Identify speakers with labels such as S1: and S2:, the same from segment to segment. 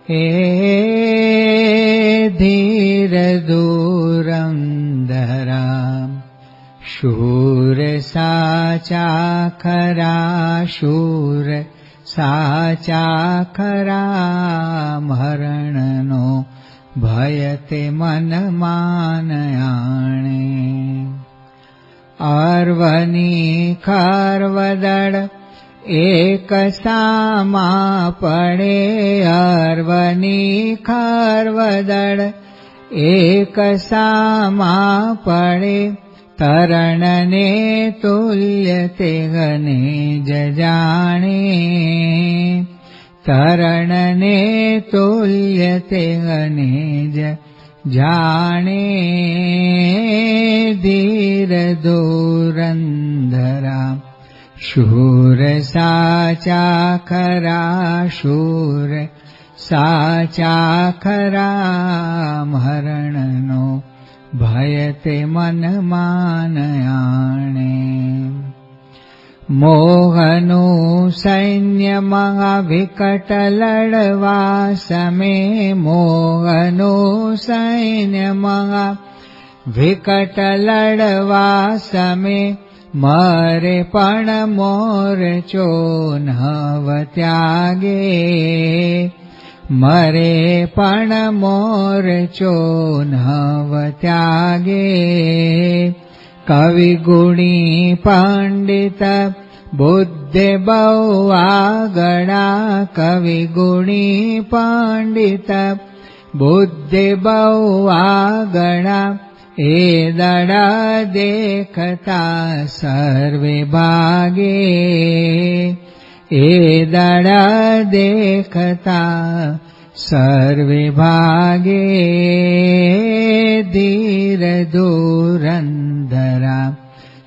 S1: એ ધીર ધુરંધરા શૂર સાચા ખરા શૂર સાચા ખરા મરણનો ભય તે મન માનયાણે અર્વની ખર્વદળ એક સામા પડે અર્વની ખર્વદળ એક સામા પડે તરણને તુલ્ય તે ગને જાણે તરણને તુલ્ય તે ગને જાણે ધીર ધુરંધરા શૂર સાચા ખરા શૂર સાચા ખરા મરણનો ભય તે મન માનયાણે મોહનું સૈન્ય મહાવિકટ લડવા સમે મોહનું સૈન્ય મહાવિકટ લડવા સમે મરે પણ મોરચો નવ ત્યાગે મરે પણ મોરચો નવ ત્યાગે કવિ ગુણી પંડિત બુદ્ધે બહુ આગળા કવિ ગુણી પંડિત બુદ્ધે બહુ આગળા એ દડા દેખતા સર્વે ભાગે એ દડા દેખતા સર્વે ભાગે ધીર ધુરંધરા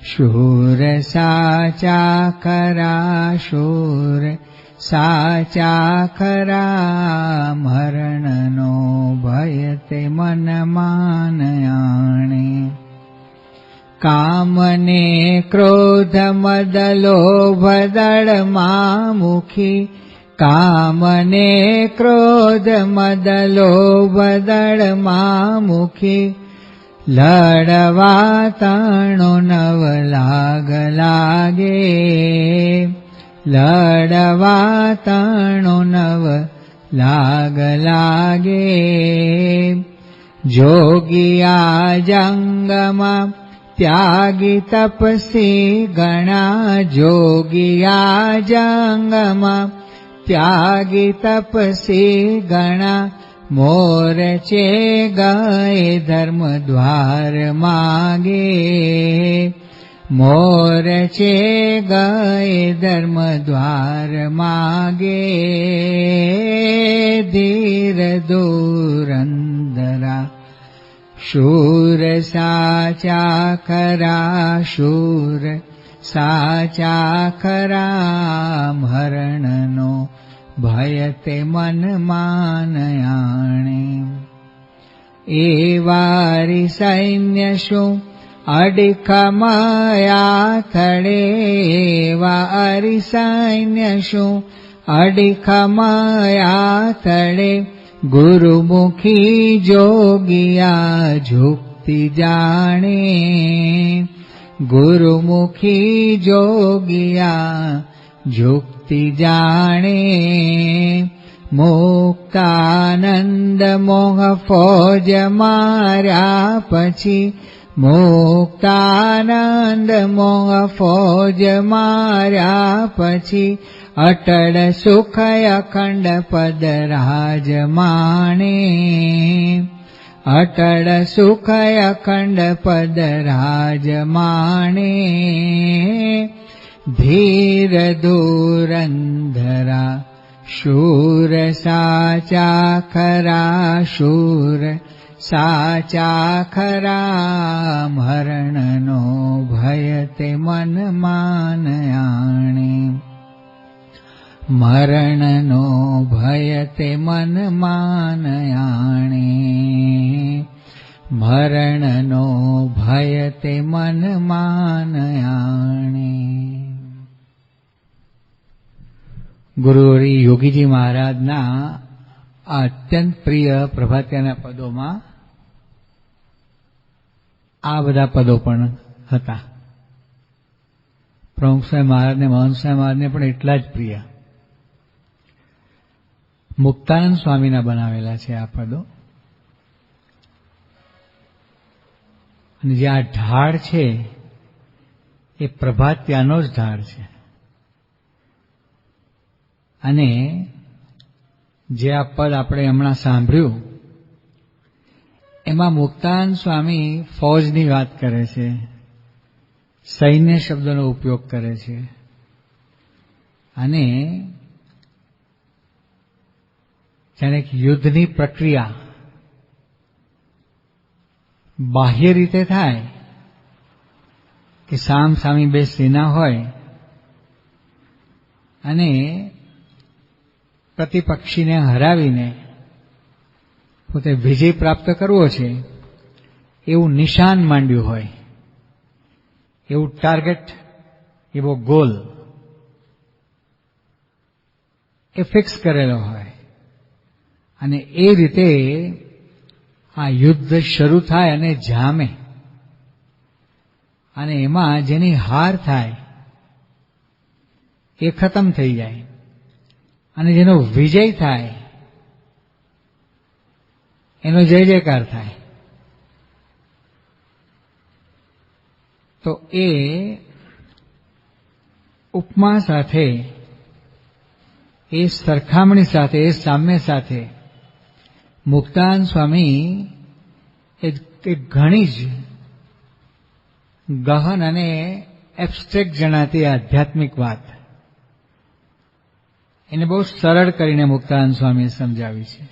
S1: શૂર સાચા ખરા શૂર સાચા ખરા મરણનો ભય તે મન માનયાણે કામને ક્રોધ મદ લોભ દળમાં મુખી કામને ક્રોધ મદ લોભ દળમાં મુખી લડવા તણો નવ લાગ લાગે લડવા તણો નવ લાગ લાગે જોગિયા જંગમાં ત્યાગી તપસી ગણા જોગિયા જંગમાં ત્યાગી તપસી ગણા મોરચે ગયે ધર્મ દ્વાર માગે મોરચે ગયે ધર્મ દ્વાર માગે ધીર ધુરંધરા શૂર સાચા ખરા શૂર સાચા ખરા મરણનો ભય તે મન માનયાણે એ વારી સૈન્ય શું અડીખમયા થડે વારી સૈન્ય શું અડીખમયા થડે ગુરુમુખી જોગિયા ઝુકતી જાણે ગુરુમુખી જોગિયા ઝુકતી જાણે મુક્તાનંદ મોહ ફોજ માર્યા પછી મુક્તાનંદ મોહ ફોજ માર્યા પછી અટળ સુખ અખંડ પદ રાજ માણે અટળ સુખ અખંડ પદ રાજ માણે ધીર ધુરંધરા શૂર સાચા ખરા શૂર સાચા ખરા મરણનો ભય તે મન માનયાણે મરણનો ભય તે મન માનયાણે મરણનો ભય તે મન માનયાણે. ગુરુ યોગીજી મહારાજના આ અત્યંત પ્રિય પ્રભાતિયાના પદોમાં આ બધા પદો પણ હતા. પ્રમુખ સ્વામી મહારાજને, મહંત સ્વામી મહારાજને પણ એટલા જ પ્રિય. મુક્તાનંદ સ્વામીના બનાવેલા છે આ પદો. અને જે આ ઢાળ છે એ પ્રભાતિયાનો જ ઢાળ છે. અને જે આ પદ આપણે હમણાં સાંભળ્યું એમાં મુક્તાનંદ સ્વામી ફૌજની વાત કરે છે, સૈન્ય શબ્દનો ઉપયોગ કરે છે અને જાણે કે યુદ્ધની પ્રક્રિયા બાહ્ય રીતે થાય કે સામસામી બે સેના હોય અને પ્રતિપક્ષીને હરાવીને પોતે વિજય પ્રાપ્ત કરવો છે એવું નિશાન માંડ્યું હોય, એવું ટાર્ગેટ, એવો ગોલ એ ફિક્સ કરેલો હોય અને એ રીતે આ યુદ્ધ શરૂ થાય અને જામે અને એમાં જેની હાર થાય એ ખતમ થઈ જાય અને જેનો વિજય થાય એનો જય જયકાર થાય. તો એ ઉપમા સાથે, એ સરખામણી સાથે, એ સામ્ય સાથે મુક્તાનંદ સ્વામી એ ઘણી જ ગહન અને એબ્સ્ટ્રેક્ટ જણાતી આધ્યાત્મિક વાત એને બહુ સરળ કરીને મુક્તાનંદ સ્વામીએ સમજાવી છે.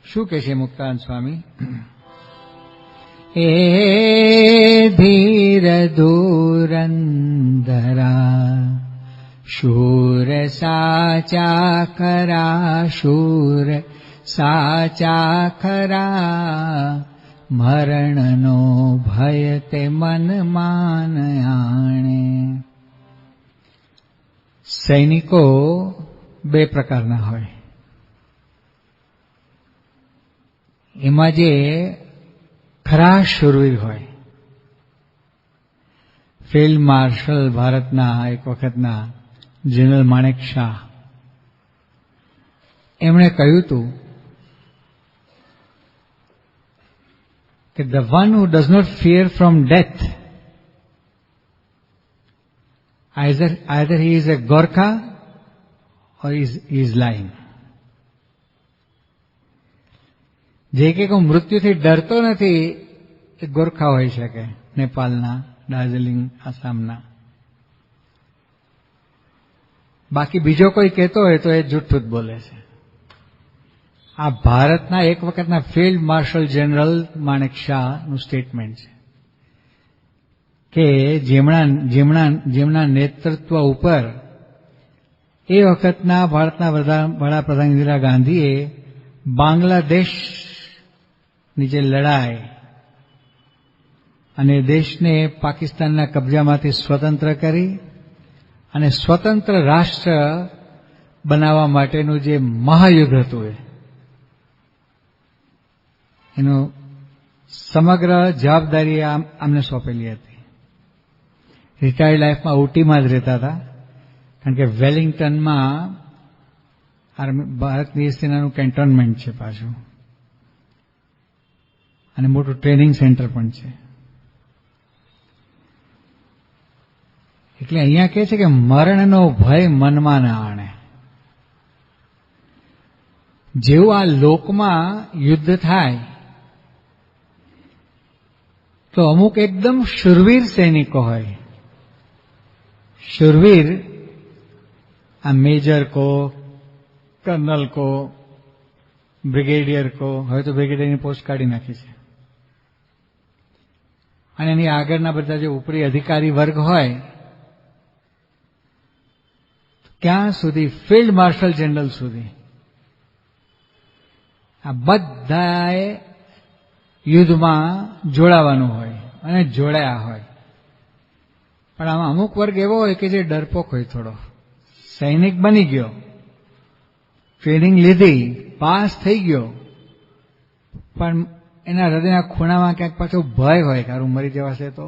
S1: શું કહે છે મુક્તાનંદ સ્વામી? એ ધીર ધુરંધરા શૂર સાચા ખરા, શૂર સાચા ખરા, મરણનો ભય તે મન માન આણે. સૈનિકો બે પ્રકારના હોય. એમાં જે ખરા શૂરવીર હોય, ફિલ્ડ માર્શલ ભારતના એક વખતના જનરલ માણેક શાહ, એમણે કહ્યું હતું કે the one who does not fear from death, either he is a Gorkha or he is lying. જે કે હું મૃત્યુથી ડરતો નથી એ ગોરખા હોઈ શકે, નેપાળના, દાર્જિલિંગ, આસામના. બાકી બીજો કોઈ કહેતો હોય તો એ જૂઠું જ બોલે છે. આ ભારતના એક વખતના ફિલ્ડ માર્શલ જનરલ માણેક શાહનું સ્ટેટમેન્ટ છે કે જેમના નેતૃત્વ ઉપર એ વખતના ભારતના વડાપ્રધાન ઇન્દિરા ગાંધીએ બાંગ્લાદેશની જે લડાઈ અને દેશને પાકિસ્તાનના કબજામાંથી સ્વતંત્ર કરી અને સ્વતંત્ર રાષ્ટ્ર બનાવવા માટેનું જે મહાયુદ્ધ હતું એનો સમગ્ર જવાબદારી આમને સોંપેલી હતી. રિટાયર્ડ લાઈફમાં ઉટીમાં જ રહેતા હતા, કારણ કે વેલિંગ્ટનમાં ભારતીય સેનાનું કેન્ટોનમેન્ટ છે પાછું અને મોટું ટ્રેનિંગ સેન્ટર પણ છે. એટલે અહીંયા કહે છે કે મરણનો ભય મનમાં ના આણે. જેવું આ લોકમાં યુદ્ધ થાય તો અમુક એકદમ શુરવીર સૈનિકો હોય. શુરવીર આ મેજર કો, કર્નલ કો, બ્રિગેડિયર કો, હવે તો બ્રિગેડિયરની પોસ્ટ કાઢી નાખી છે, અને એની આગળના બધા જે ઉપરી અધિકારી વર્ગ હોય ત્યાં સુધી ફિલ્ડ માર્શલ જનરલ સુધી આ બધાએ યુદ્ધમાં જોડાવાનું હોય અને જોડાયા હોય. પણ આમાં અમુક વર્ગ એવો હોય કે જે ડરપોક હોય, થોડો સૈનિક બની ગયો, ટ્રેનિંગ લીધી, પાસ થઈ ગયો, પણ એના હૃદયના ખૂણામાં ક્યાંક પાછો ભય હોય કે હારું મરી જવાશે તો.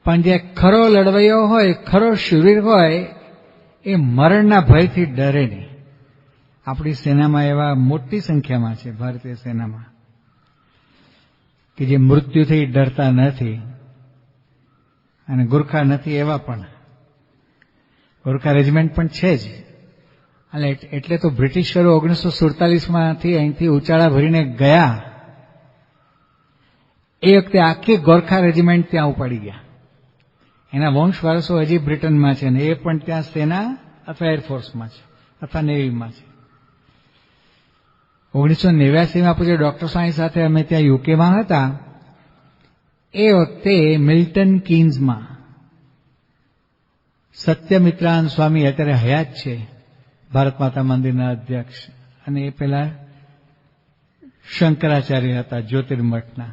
S1: પણ જે ખરો લડવૈયો હોય, ખરો શૂરવીર હોય, એ મરણના ભયથી ડરે નહીં. આપણી સેનામાં એવા મોટી સંખ્યામાં છે, ભારતીય સેનામાં, કે જે મૃત્યુથી ડરતા નથી. અને ગુરખા નથી એવા પણ, ગુરખા રેજિમેન્ટ પણ છે જ. એટલે તો બ્રિટિશરો 1947માંથી અહીંથી ઉચાળા ભરીને ગયા, એ વખતે આખી ગોરખા રેજિમેન્ટ ત્યાં ઉપાડી ગયા. એના વંશ વારસો હજી બ્રિટનમાં છે, ને એ પણ ત્યાં સેના અથવા એરફોર્સમાં છે અથવા નેવીમાં છે. 1989માં પછી ડોક્ટર સાંઈ સાથે અમે ત્યાં યુકેમાં હતા. એ વખતે મિલ્ટન કીન્સમાં સત્યમિત્રાનંદ સ્વામી અત્યારે હયાત છે, ભારત માતા મંદિરના અધ્યક્ષ, અને એ પેલા શંકરાચાર્ય હતા જ્યોતિર્મઠના.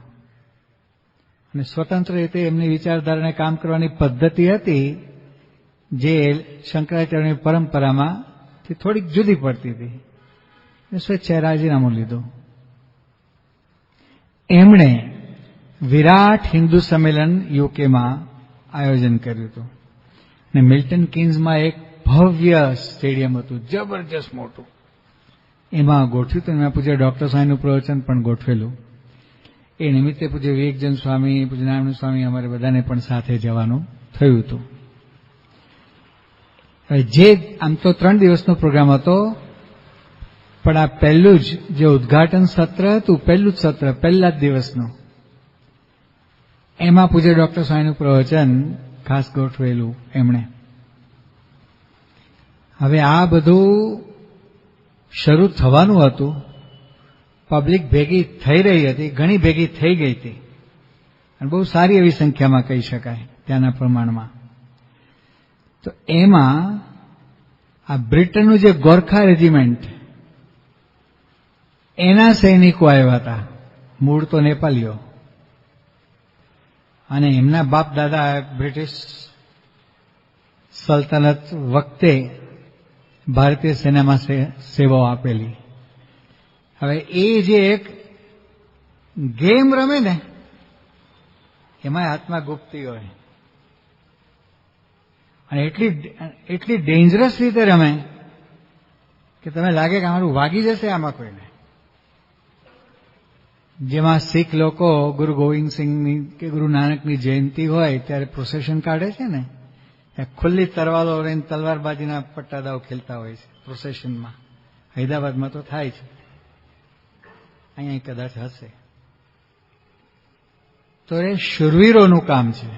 S1: અને સ્વતંત્ર રીતે એમની વિચારધારાને કામ કરવાની પદ્ધતિ હતી જે શંકરાચાર્યની પરંપરામાંથી થોડીક જુદી પડતી હતી. સ્વેચ્છાએ રાજીનામું લીધું. એમણે વિરાટ હિન્દુ સંમેલન યુકેમાં આયોજન કર્યું હતું. અને મિલ્ટન કિન્સમાં એક ભવ્ય સ્ટેડિયમ હતું, જબરજસ્ત મોટું. એમાં ગોઠવ્યું હતું. એમાં પૂજ્ય ડોક્ટર સાંઈનું પ્રવચન પણ ગોઠવેલું. એ નિમિત્તે પૂજ્ય વિવેકચંદ સ્વામી, પૂજ્ય નારાયણ સ્વામી, અમારે બધાને પણ સાથે જવાનું થયું હતું. જે આમ તો 3 દિવસનો પ્રોગ્રામ હતો, પણ આ પહેલું જ જે ઉદ્ઘાટન સત્ર હતું, પહેલું જ સત્ર, પહેલા જ દિવસનું, એમાં પૂજ્ય ડોક્ટર સાંઈનું પ્રવચન ખાસ ગોઠવેલું એમણે. હવે આ બધું શરૂ થવાનું હતું, પબ્લિક ભેગી થઈ રહી હતી, ઘણી ભેગી થઈ ગઈ હતી, અને બહુ સારી એવી સંખ્યામાં કહી શકાય ત્યાંના પ્રમાણમાં. તો એમાં આ બ્રિટનનું જે ગોરખા રેજિમેન્ટ, એના સૈનિકો આવ્યા હતા, મૂળ તો નેપાલીઓ, અને એમના બાપ દાદા બ્રિટિશ સલ્તનત વખતે ભારતીય સેનામાં સેવાઓ આપેલી. હવે એ જે એક ગેમ રમે ને, એમાં હાથમાં ગુપ્તી હોય, અને એટલી ડેન્જરસ રીતે રમે કે તમે લાગે કે અમારું વાગી જશે આમાં કોઈને. જેમાં શીખ લોકો ગુરુ ગોવિંદસિંહની કે ગુરુ નાનકની જયંતિ હોય ત્યારે પ્રોસેશન કાઢે છે ને, ત્યાં ખુલ્લી તરવાલો લઈને તલવારબાજીના પટ્ટાદાઓ ખેલતા હોય છે પ્રોસેશનમાં. હૈદરાબાદમાં તો થાય છે, અહીંયા કદાચ હશે. તો એ શૂરવીરોનું કામ છે.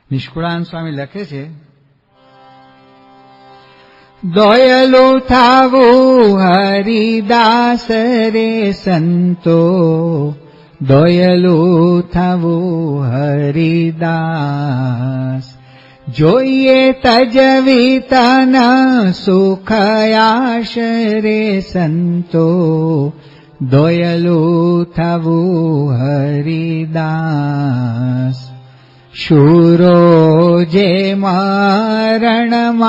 S1: નિષ્કુળાનંદ સ્વામી લખે છે, દોયલું થાવું હરિદાસ રે સંતો, દોયલું થાવું હરિદાસ. જોઈએ તજવી તન સુખ આશ રે સંતો, દોયલું થાવું હરિદાસ. શૂરો જે મરણમાં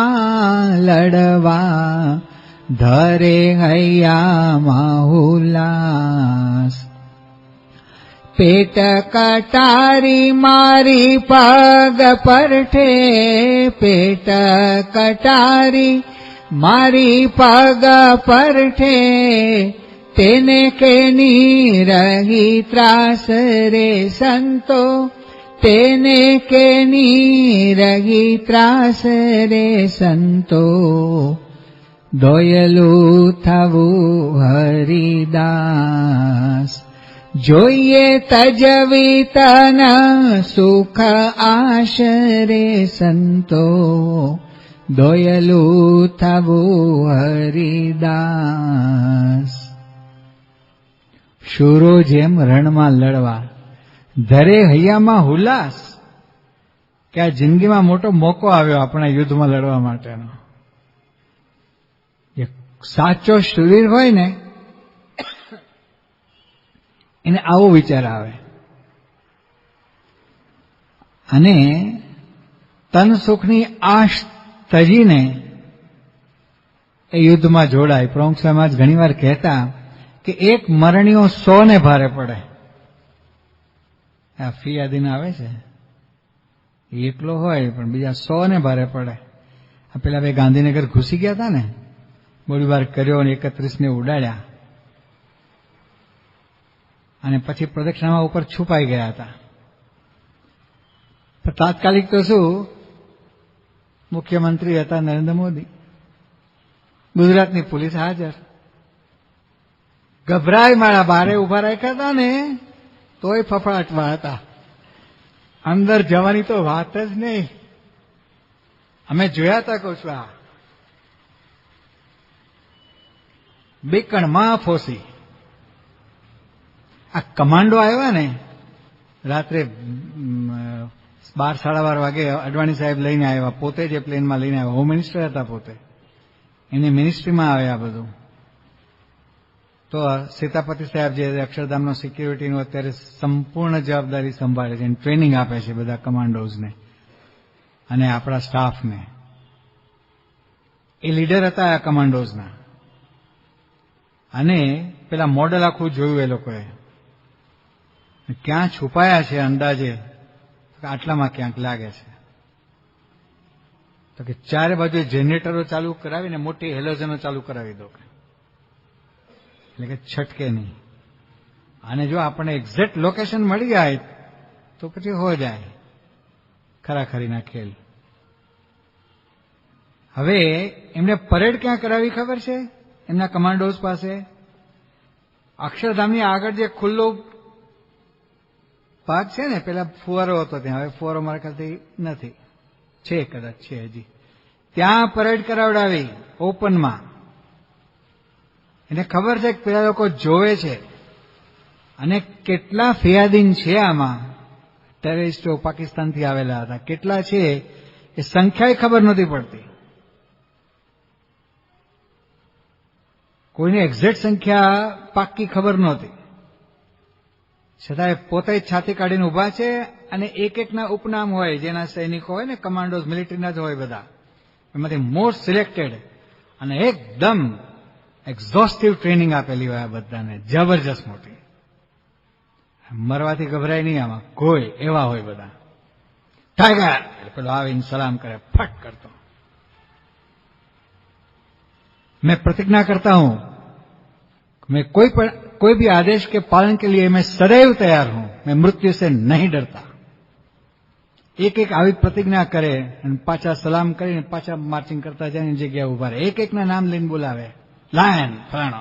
S1: લડવા, ધરે હૈયામાં હુલાસ. પેટ કટારી મારી પગ પરઠે, પેટ કટારી મારી પગ પરઠે, તેને કેની રહી ત્રાસ રે સંતો, તેને કેની રહી ત્રાસ રે સંતો, દોયલું થવું હરિદાસ. જોઈએ તજવી તન સુખ આશ રે સંતો, દોયલું થવું હરિદાસ. શૂરો જેમ રણમાં લડવા, ધરે હૈયામાં હુલાસ, કે આ જિંદગીમાં મોટો મોકો આવ્યો આપણા યુદ્ધમાં લડવા માટેનો. જે સાચો શૂરવીર હોય ને, એને આવો વિચાર આવે. અને તન સુખની આશ તજીને એ યુદ્ધમાં જોડાય. પ્રમુખ સમાજ ઘણીવાર કહેતા કે એક મરણીઓ 100 ને ભારે પડે. આ ફિયાદીન આવે છે, એકલો હોય પણ બીજા 100 ને ભારે પડે. આ પેલા બે ગાંધીનગર ઘૂસી ગયા હતા ને, ગોળીબાર કર્યો અને 31 ને ઉડાડ્યા અને પછી પ્રદક્ષિણામાં ઉપર છુપાઈ ગયા હતા. પણ તાત્કાલિક તો શું, મુખ્યમંત્રી હતા નરેન્દ્ર મોદી, ગુજરાતની પોલીસ હાજર, ગભરાય મારા બારે ઉભા રાખ્યા હતા ને તોય ફફડાટમાં હતા. અંદર જવાની તો વાત જ નહીં. અમે જોયા હતા કહું છું, આ બેકણમાં ફોસી આ કમાન્ડો આવ્યા ને રાત્રે 12-12:30 વાગે અડવાણી સાહેબ લઈને આવ્યા, પોતે જ પ્લેનમાં લઈને આવ્યા. હોમ મિનિસ્ટર હતા પોતે, એની મિનિસ્ટ્રીમાં આવ્યા બધું. તો સીતાપતિ સાહેબ જે અક્ષરધામનો સિક્યુરિટીનું અત્યારે સંપૂર્ણ જવાબદારી સંભાળે છે, ટ્રેનિંગ આપે છે બધા કમાન્ડોઝને અને આપણા સ્ટાફને. એ લીડર હતા આ કમાન્ડોઝના. અને પેલા મોડલ આખું જોયું એ લોકોએ, ક્યાં છુપાયા છે અંદાજે આટલામાં ક્યાંક લાગે છે. તો કે ચારે બાજુ જનરેટરો ચાલુ કરાવીને મોટી હેલોજનો ચાલુ કરાવી દો, એટલે કે છટકે નહીં. અને જો આપણને એક્ઝેક્ટ લોકેશન મળી જાય તો પછી હો જાય ખરાખરીના ખેલ. હવે એમને પરેડ ક્યાં કરાવી ખબર છે? એમના કમાન્ડોઝ પાસે અક્ષરધામની આગળ જે ખુલ્લો ભાગ છે ને, પેલા ફુવારો હતો ત્યાં, હવે ફુવારો મારા ખ્યાલથી નથી, છે કદાચ છે હજી, ત્યાં પરેડ કરાવડાવી ઓપનમાં. એને ખબર છે કે પેલા લોકો જોવે છે અને કેટલા ફિયાદીન છે આમાં, ટેરરિસ્ટો પાકિસ્તાનથી આવેલા હતા, કેટલા છે એ સંખ્યાએ ખબર નહોતી પડતી. કોઈને એક્ઝેક્ટ સંખ્યા પાક્કી ખબર નહોતી, છતાંય પોતે જ છાતી કાઢીને ઉભા છે. અને એક એકના ઉપનામ હોય, જેના સૈનિકો હોય ને, કમાન્ડોઝ મિલિટરીના જ હોય બધા, એમાંથી મોસ્ટ સિલેક્ટેડ અને એકદમ એક્ઝોસ્ટિવ ટ્રેનિંગ આપેલી હોય આ બધાને, જબરજસ્ત મોટી. મરવાથી ગભરાય નહીં આમાં કોઈ, એવા હોય બધા. ટાઈગર પેલો આવીને સલામ કરે ફટ કરતો. मैं प्रतिज्ञा करता हूं, मैं कोई भी आदेश के पालन के लिए मैं सदैव तैयार हूं, मैं मृत्यु से नहीं डरता. એક એક આવી પ્રતિજ્ઞા કરે અને પાછા સલામ કરીને પાછા માર્ચિંગ કરતા જાય, એની જગ્યાએ ઉભા રહે, એક એકના નામ લઈને બોલાવે, લાયન ફલાણો,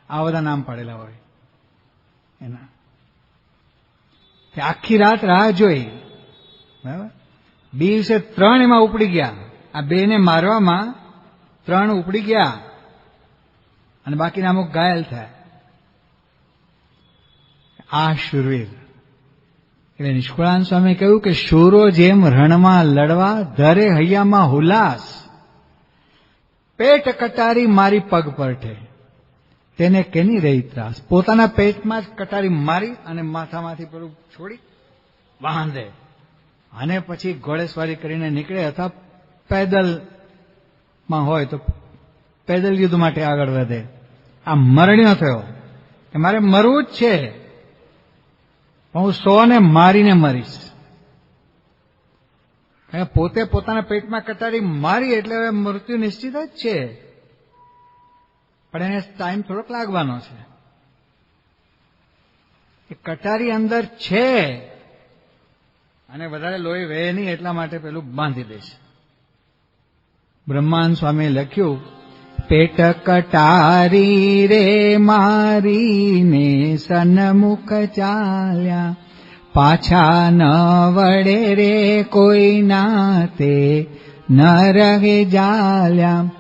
S1: આ બધા નામ પાડેલા હોય એના. આખી રાત રાહ જોઈ, બરાબર. દિવસે 3 એમાં ઉપડી ગયા, આ 2 ને મારવામાં 3 ઉપડી ગયા અને બાકીના અમુક ઘાયલ થયા. આ શૂરવીર. એટલે નિષ્કુળાનંદ સ્વામી કહ્યું કે શૂરો જેમ રણમાં લડવા, ધરે હૈયામાં હુલાસ, પેટ કટારી મારી પગ પરઠે, તેને કેની રહી ત્રાસ. પોતાના પેટમાં જ કટારી મારી અને માથામાંથી પેલું છોડી બાંધે અને પછી ઘોડેસવારી કરીને નીકળે, અથવા પેદલમાં હોય તો પેદલ યુદ્ધ માટે આગળ વધે. આ મરણ્યો થયો કે મારે મરવું જ છે, હું 100 ને મારીને મરીશ. પોતે પોતાના પેટમાં કટારી મારી એટલે હવે મૃત્યુ નિશ્ચિત જ છે, પણ એને ટાઈમ થોડોક લાગવાનો છે. એ કટારી અંદર છે અને વધારે લોહી વહે નહીં એટલા માટે પેલું બાંધી દેશે. બ્રહ્માનંદ સ્વામીએ લખ્યું, પેટ કટારી રે મારીને સન્મુખ ચાલ્યા, પાછા ન વડે રે કોઈ નાતે ન રહે જાલ્યા.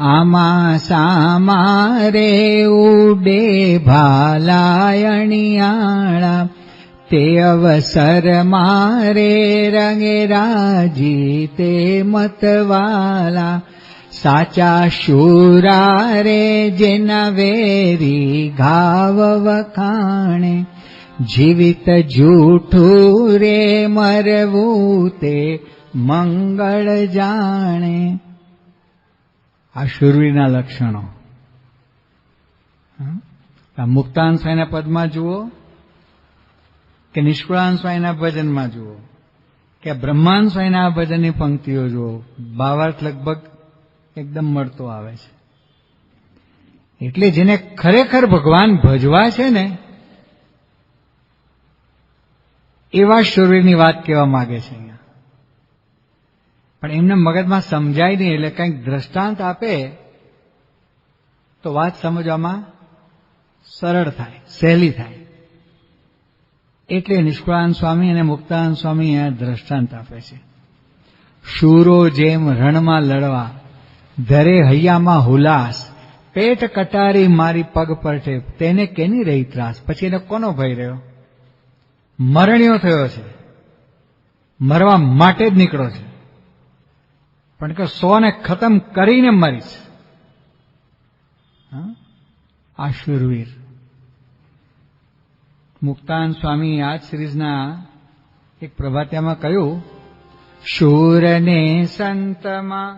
S1: આમાં સામા રે ઉડે ભાલાયણિયાળા, તે અવસર મારે રંગે રાજી તે મતવાલા. સાચા શૂરા રે જેના વેરી ઘાવ વખાણે, જીવિત જૂઠું રે મરવું તે મંગળ જાણે. આ શૂરવીરના લક્ષણો. આ મુક્તાન સ્વામીના પદમાં જુઓ કે નિષ્કુળાન સ્વામીના ભજનમાં જુઓ કે બ્રહ્માન સ્વામીના ભજનની પંક્તિઓ જુઓ, ભાવાર્થ લગભગ એકદમ મળતો આવે છે. એટલે જેને ખરેખર ભગવાન ભજવા છે ને એવા શૂરવીરની વાત કહેવા માંગે છે અહીંયા. પણ એમને મગજમાં સમજાય નહીં, એટલે કંઈક દ્રષ્ટાંત આપે તો વાત સમજવામાં સરળ થાય, સહેલી થાય. એટલે નિષ્કુળાન સ્વામી અને મુક્તાન સ્વામી અહીંયા દ્રષ્ટાંત આપે છે. શૂરો જેમ રણમાં લડવા, ધરે હૈયામાં હુલાસ, પેટ કટારી મારી પગ પર ટેપ, તેને કેની રહી ત્રાસ. પછી એને કોનો ભય રહ્યો? મરણ્યો થયો છે, મરવા માટે જ નીકળો છે, પણ કે 100 ને ખતમ કરીને મરીશ. આ શૂરવીર. મુક્તાન સ્વામી આ જ સિરીઝના એક પ્રભાત્યામાં કહ્યું, શૂરને સંતમાં,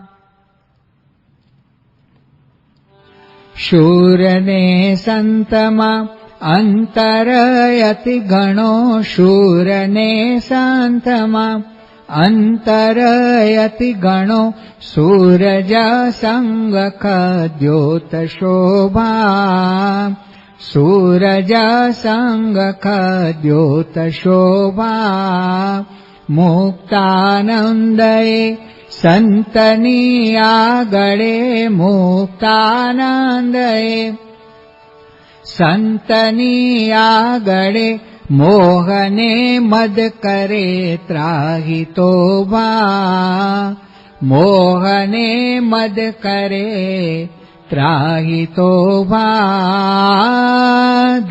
S1: શૂરને સંતમાં અંતર અતિ ઘણો, શૂરને સંતમાં અંતર અતિ ઘણો, સૂરજ સંગ ખદ્યોત શોભા, સૂરજ સંગ ખદ્યોત શોભા. મુક્તાનંદે સંતની આગળે, મુક્તાનંદે સંતની આગળે, મોહને મદ કરે ત્રાહી તોબા, મોહને મદ કરે ત્રાહી તોબા.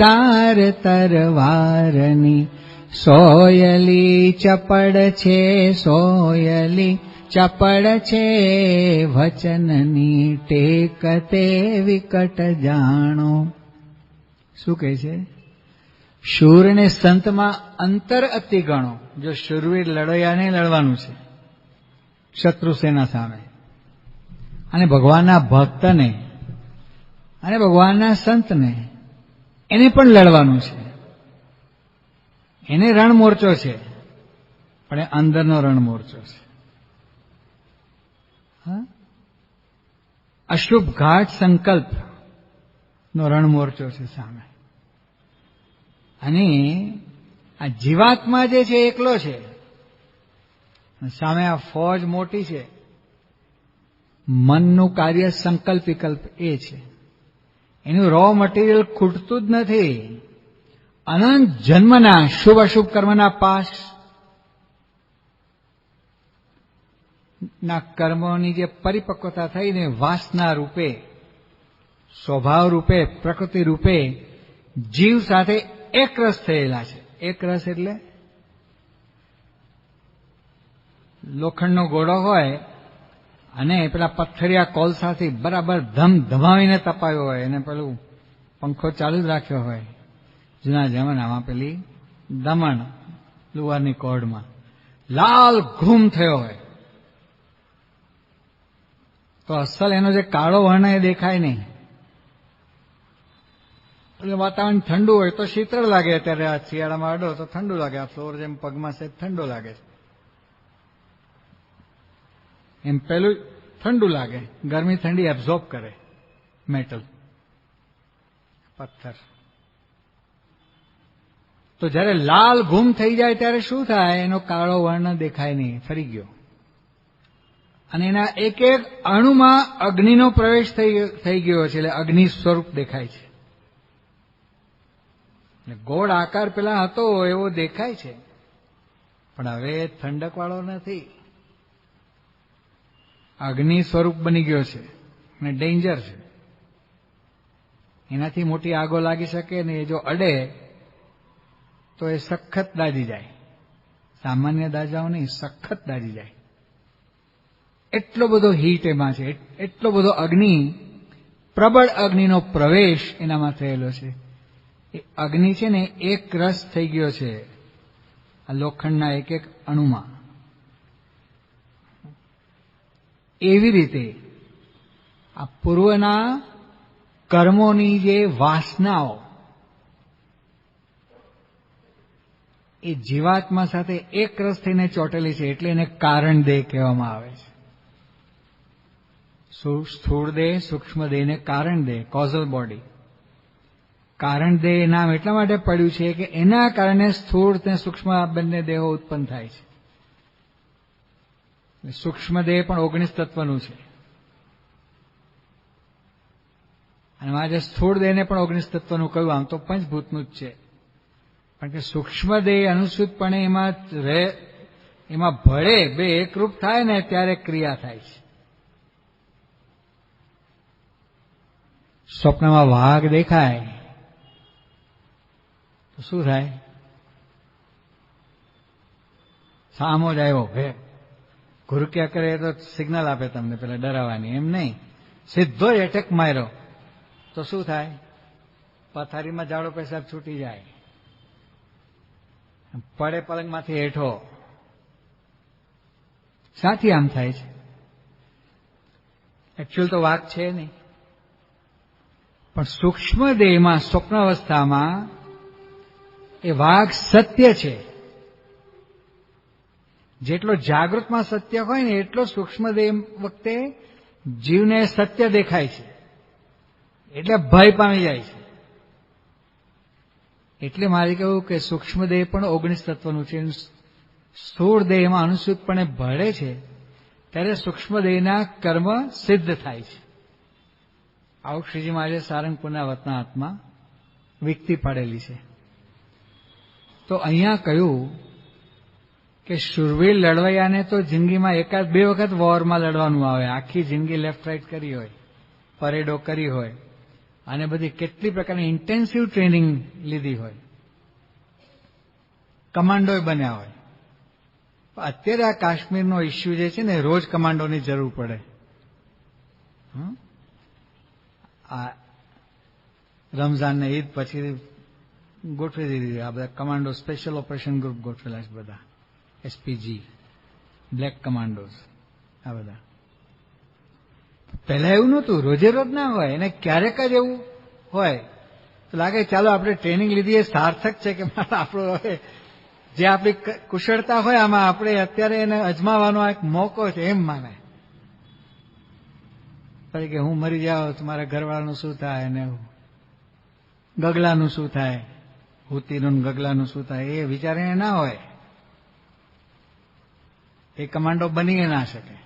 S1: ધાર તરવારની સોયલી ચપળ છે, સોયલી ચપળ છે, વચનની ટેક તે વિકટ જાણો. શું કહે છે? શૂરને સંતમાં અંતર અતિ ગણો. જો શૂરવીર લડૈયાને લડવાનું છે શત્રુ સેના સામે, અને ભગવાનના ભક્તને અને ભગવાનના સંતને એને પણ લડવાનું છે. એને રણમોરચો છે, પણ એ અંદરનો રણમોરચો છે. અશુભ ઘાટ સંકલ્પ નો રણમોરચો છે સામે. અને આ જીવાત્મા જે છે એકલો છે, સામે આ ફોજ મોટી છે. મનનું કાર્ય સંકલ્પ વિકલ્પ એ છે. એનું રો મટીરિયલ ખૂટતું જ નથી. અનંત જન્મના શુભ અશુભ કર્મના પાસ ના કર્મોની જે પરિપક્વતા થઈને વાસના રૂપે, સ્વભાવ રૂપે, પ્રકૃતિ રૂપે જીવ સાથે એક રસ થયેલા છે. એક રસ એટલે લોખંડનો ઘોડો હોય અને પેલા પથ્થરિયા કોલસાથી બરાબર ધમધમાવીને તપાયો હોય, અને પેલું પંખો ચાલુ જ રાખ્યો હોય. જૂના જમાનામાં પેલી દમણ લુવારની કોડમાં લાલ ઘૂમ થયો હોય તો અસલ એનો જે કાળો વર્ણ એ દેખાય નહીં. એટલે વાતાવરણ ઠંડુ હોય તો શીતળ લાગે. અત્યારે આ શિયાળામાં અડો તો ઠંડુ લાગે. આ ફ્લોર જેમ પગમાં છે ઠંડો લાગે, એમ પેલું ઠંડુ લાગે. ગરમી ઠંડી એબ્ઝોર્બ કરે મેટલ, પથ્થર. તો જ્યારે લાલ ઘૂમ થઈ જાય ત્યારે શું થાય? એનો કાળો વર્ણ દેખાય નહીં, ફરી ગયો. અને એના એક એક અણુમાં અગ્નિનો પ્રવેશ થઈ ગયો છે, એટલે અગ્નિ સ્વરૂપ દેખાય છે. ગોળ આકાર પેલા હતો એવો દેખાય છે, પણ હવે ઠંડક વાળો નથી. અગ્નિ સ્વરૂપ બની ગયો છે અને ડેન્જર છે. એનાથી મોટી આગો લાગી શકે ને. એ જો અડે તો એ સખત દાજી જાય. સામાન્ય દાજાઓ નહીં, સખત દાજી જાય. એટલો બધો હીટ એમાં છે, એટલો બધો અગ્નિ, પ્રબળ અગ્નિનો પ્રવેશ એનામાં થયેલો છે. એ અગ્નિ છે ને એક રસ થઈ ગયો છે આ લોખંડના એક એક અણુમાં. એવી રીતે આ પૂર્વના કર્મોની જે વાસનાઓ એ જીવાત્મા સાથે એક રસ થઈને ચોટેલી છે, એટલે એને કારણ દેહ કહેવામાં આવે છે. સ્થૂળ દેહ, સૂક્ષ્મ દેહને કારણ દેહ, કોઝલ બોડી. કારણ દેહ નામ એટલા માટે પડ્યું છે કે એના કારણે સ્થૂળ અને સૂક્ષ્મ બંને દેહો ઉત્પન્ન થાય છે. સૂક્ષ્મ દેહ પણ 19 તત્વનું છે અને આજે સ્થૂળ દેહને પણ 19 તત્વનું કહ્યું. આમ તો પંચભૂતનું જ છે, પણ કે સૂક્ષ્મ દેહ અનુસૂતપણે એમાં ભળે, બે એકરૂપ થાય ને ત્યારે ક્રિયા થાય છે. સ્વપ્નમાં વાઘ દેખાય તો શું થાય? સામો જ આવ્યો, ભે ઘુરક્યા કરે તો સિગ્નલ આપે તમને પેલા ડરાવવાની. એમ નહીં, સીધો જ એટેક માર્યો તો શું થાય? પથારીમાં જાડો પેશાબ છૂટી જાય, પડે પલંગમાંથી હેઠો. સાથી આમ થાય છે. એકચ્યુઅલ તો વાઘ છે નહીં, પણ સૂક્ષ્મ દેહમાં સ્વપ્નાવસ્થામાં એ વાઘ સત્ય છે. જેટલો જાગૃતમાં સત્ય હોય ને એટલો સૂક્ષ્મ દેહ વખતે જીવને સત્ય દેખાય છે, એટલે ભય પામી જાય છે. એટલે મારે કહેવું કે સૂક્ષ્મ દેહ પણ 19 તત્વનું છે. સ્થૂળ દેહમાં અનુસૂતપણે ભળે છે ત્યારે સૂક્ષ્મ દેહના કર્મ સિદ્ધ થાય છે. આવું શ્રીજી મહારાજે સારંગપુરના વતનાત્મા વિકતી પાડેલી છે. તો અહીંયા કહ્યું કે શૂરવીર લડવૈયાને તો જિંદગીમાં એકાદ બે વખત વોરમાં લડવાનું આવે. આખી જિંદગી લેફ્ટ રાઈટ કરી હોય, પરેડો કરી હોય અને બધી કેટલી પ્રકારની ઇન્ટેન્સિવ ટ્રેનિંગ લીધી હોય, કમાન્ડોય બન્યા હોય. અત્યારે આ કાશ્મીરનો ઇસ્યુ જે છે ને, રોજ કમાન્ડોની જરૂર પડે. આ રમઝાનને ઈદ પછી ગોઠવી દીધી. આ બધા કમાન્ડો સ્પેશિયલ ઓપરેશન ગ્રુપ ગોઠવેલા છે બધા, એસપીજી, બ્લેક કમાન્ડોઝ, આ બધા. પહેલા એવું નહોતું, રોજે રોજ ના હોય. એને ક્યારેક જ એવું હોય તો લાગે ચાલો આપણે ટ્રેનિંગ લીધી એ સાર્થક છે કે આપણો હવે જે આપણી કુશળતા હોય આમાં આપણે અત્યારે એને અજમાવાનો એક મોકો છે એમ માને. કે હું મરી જાઉં તો મારા ઘરવાળાનું શું થાય, અને ગગલાનું શું થાય, હુતીનું ગગલાનું શું થાય, એ વિચારીને ના હોય. એ કમાન્ડો બની ના શકે.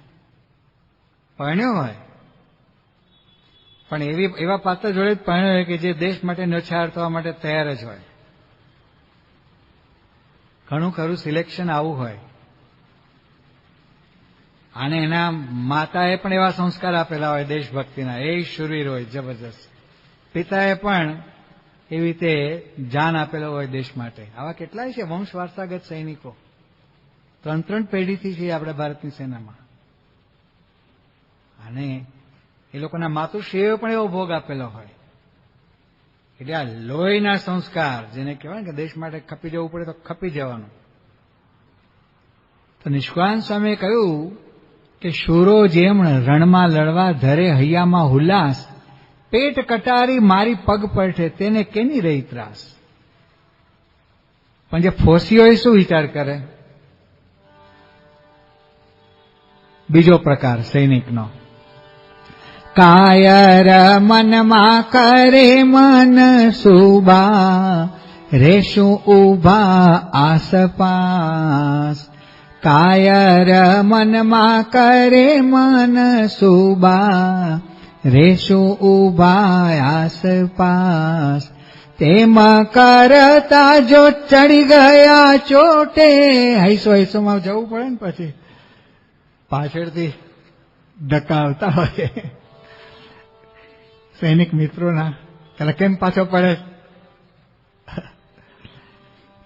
S1: પરણ્યો હોય પણ એવા પાત્ર જોડે જ પરણ્યો હોય કે જે દેશ માટે ન્યોછાવર થવા માટે તૈયાર જ હોય. ઘણું ખરું સિલેક્શન આવું હોય. અને એના માતાએ પણ એવા સંસ્કાર આપેલા હોય દેશભક્તિના, એ શૂરવીર હોય જબરજસ્ત. પિતાએ પણ એવી રીતે જાન આપેલો હોય દેશ માટે. આવા કેટલાય છે વંશ વારસાગત સૈનિકો, 3 પેઢીથી છે આપણા ભારતની સેનામાં. અને એ લોકોના માતુશ્રીઓએ પણ એવો ભોગ આપેલો હોય. એટલે આ લોહીના સંસ્કાર, જેને કહેવાય કે દેશ માટે ખપી જવું પડે તો ખપી જવાનું. તો નિષ્કાંત સ્વામીએ કહ્યું કે શૂરો જેમ રણમાં લડવા ધરે હૈયામાં હુલ્લાસ, પેટ કટારી મારી પગ પડઠે તેને કેની રહી ત્રાસ. પણ જે ફોસીઓ એ શું વિચાર કરે? બીજો પ્રકાર સૈનિકનો, કાયર મનમાં કરે મન સુબા, રેશું ઉભા આસપાસ. કાયર મનમાં કરે મન સુબા, રેશું ઉભા આસપાસ. તેમાં કરતા જો ચડી ગયા ચોટે, હૈસો હૈસોમાં જવું પડે ને, પછી પાછળથી ધક્કાવતા હોય સૈનિક મિત્રોના, એટલે કેમ પાછો પડે?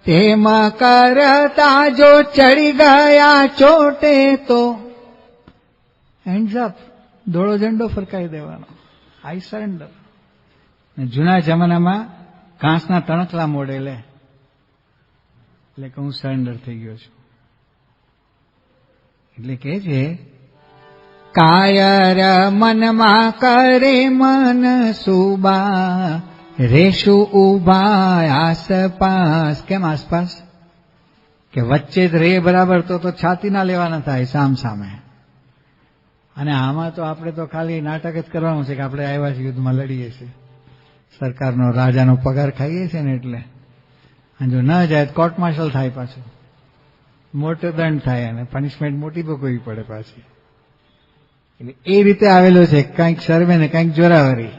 S1: તેમાં કરતા જો ચડી ગયા ચોટે તો હેન્ડ્સ અપ, ધોળો ઝંડો ફરકાવી દેવાનો, આઈ સરેન્ડર. જૂના જમાનામાં ઘાસના તણખલા મોડે લે, એટલે કે હું સરેન્ડર થઈ ગયો છું. એટલે કે છે કાયર મનમાં કરે મન સુબા, રેશું ઉભા આસપાસ. કેમ આસપાસ? કે વચ્ચે જ રે બરાબર તો છાતી ના લેવાના થાય સામ સામે. અને આમાં તો આપણે તો ખાલી નાટક જ કરવાનું છે કે આપણે આવ્યા છીએ યુદ્ધમાં લડીએ છીએ, સરકારનો રાજાનો પગાર ખાઈએ છીએ ને એટલે. અને જો ન જાય તો કોર્ટ માર્શલ થાય, પાછું મોટો દંડ થાય અને પનિશમેન્ટ મોટી ભોગવવી પડે પાછી. એટલે એ રીતે આવેલો છે, કંઈક સર્વે ને કંઈક જોરાવરી.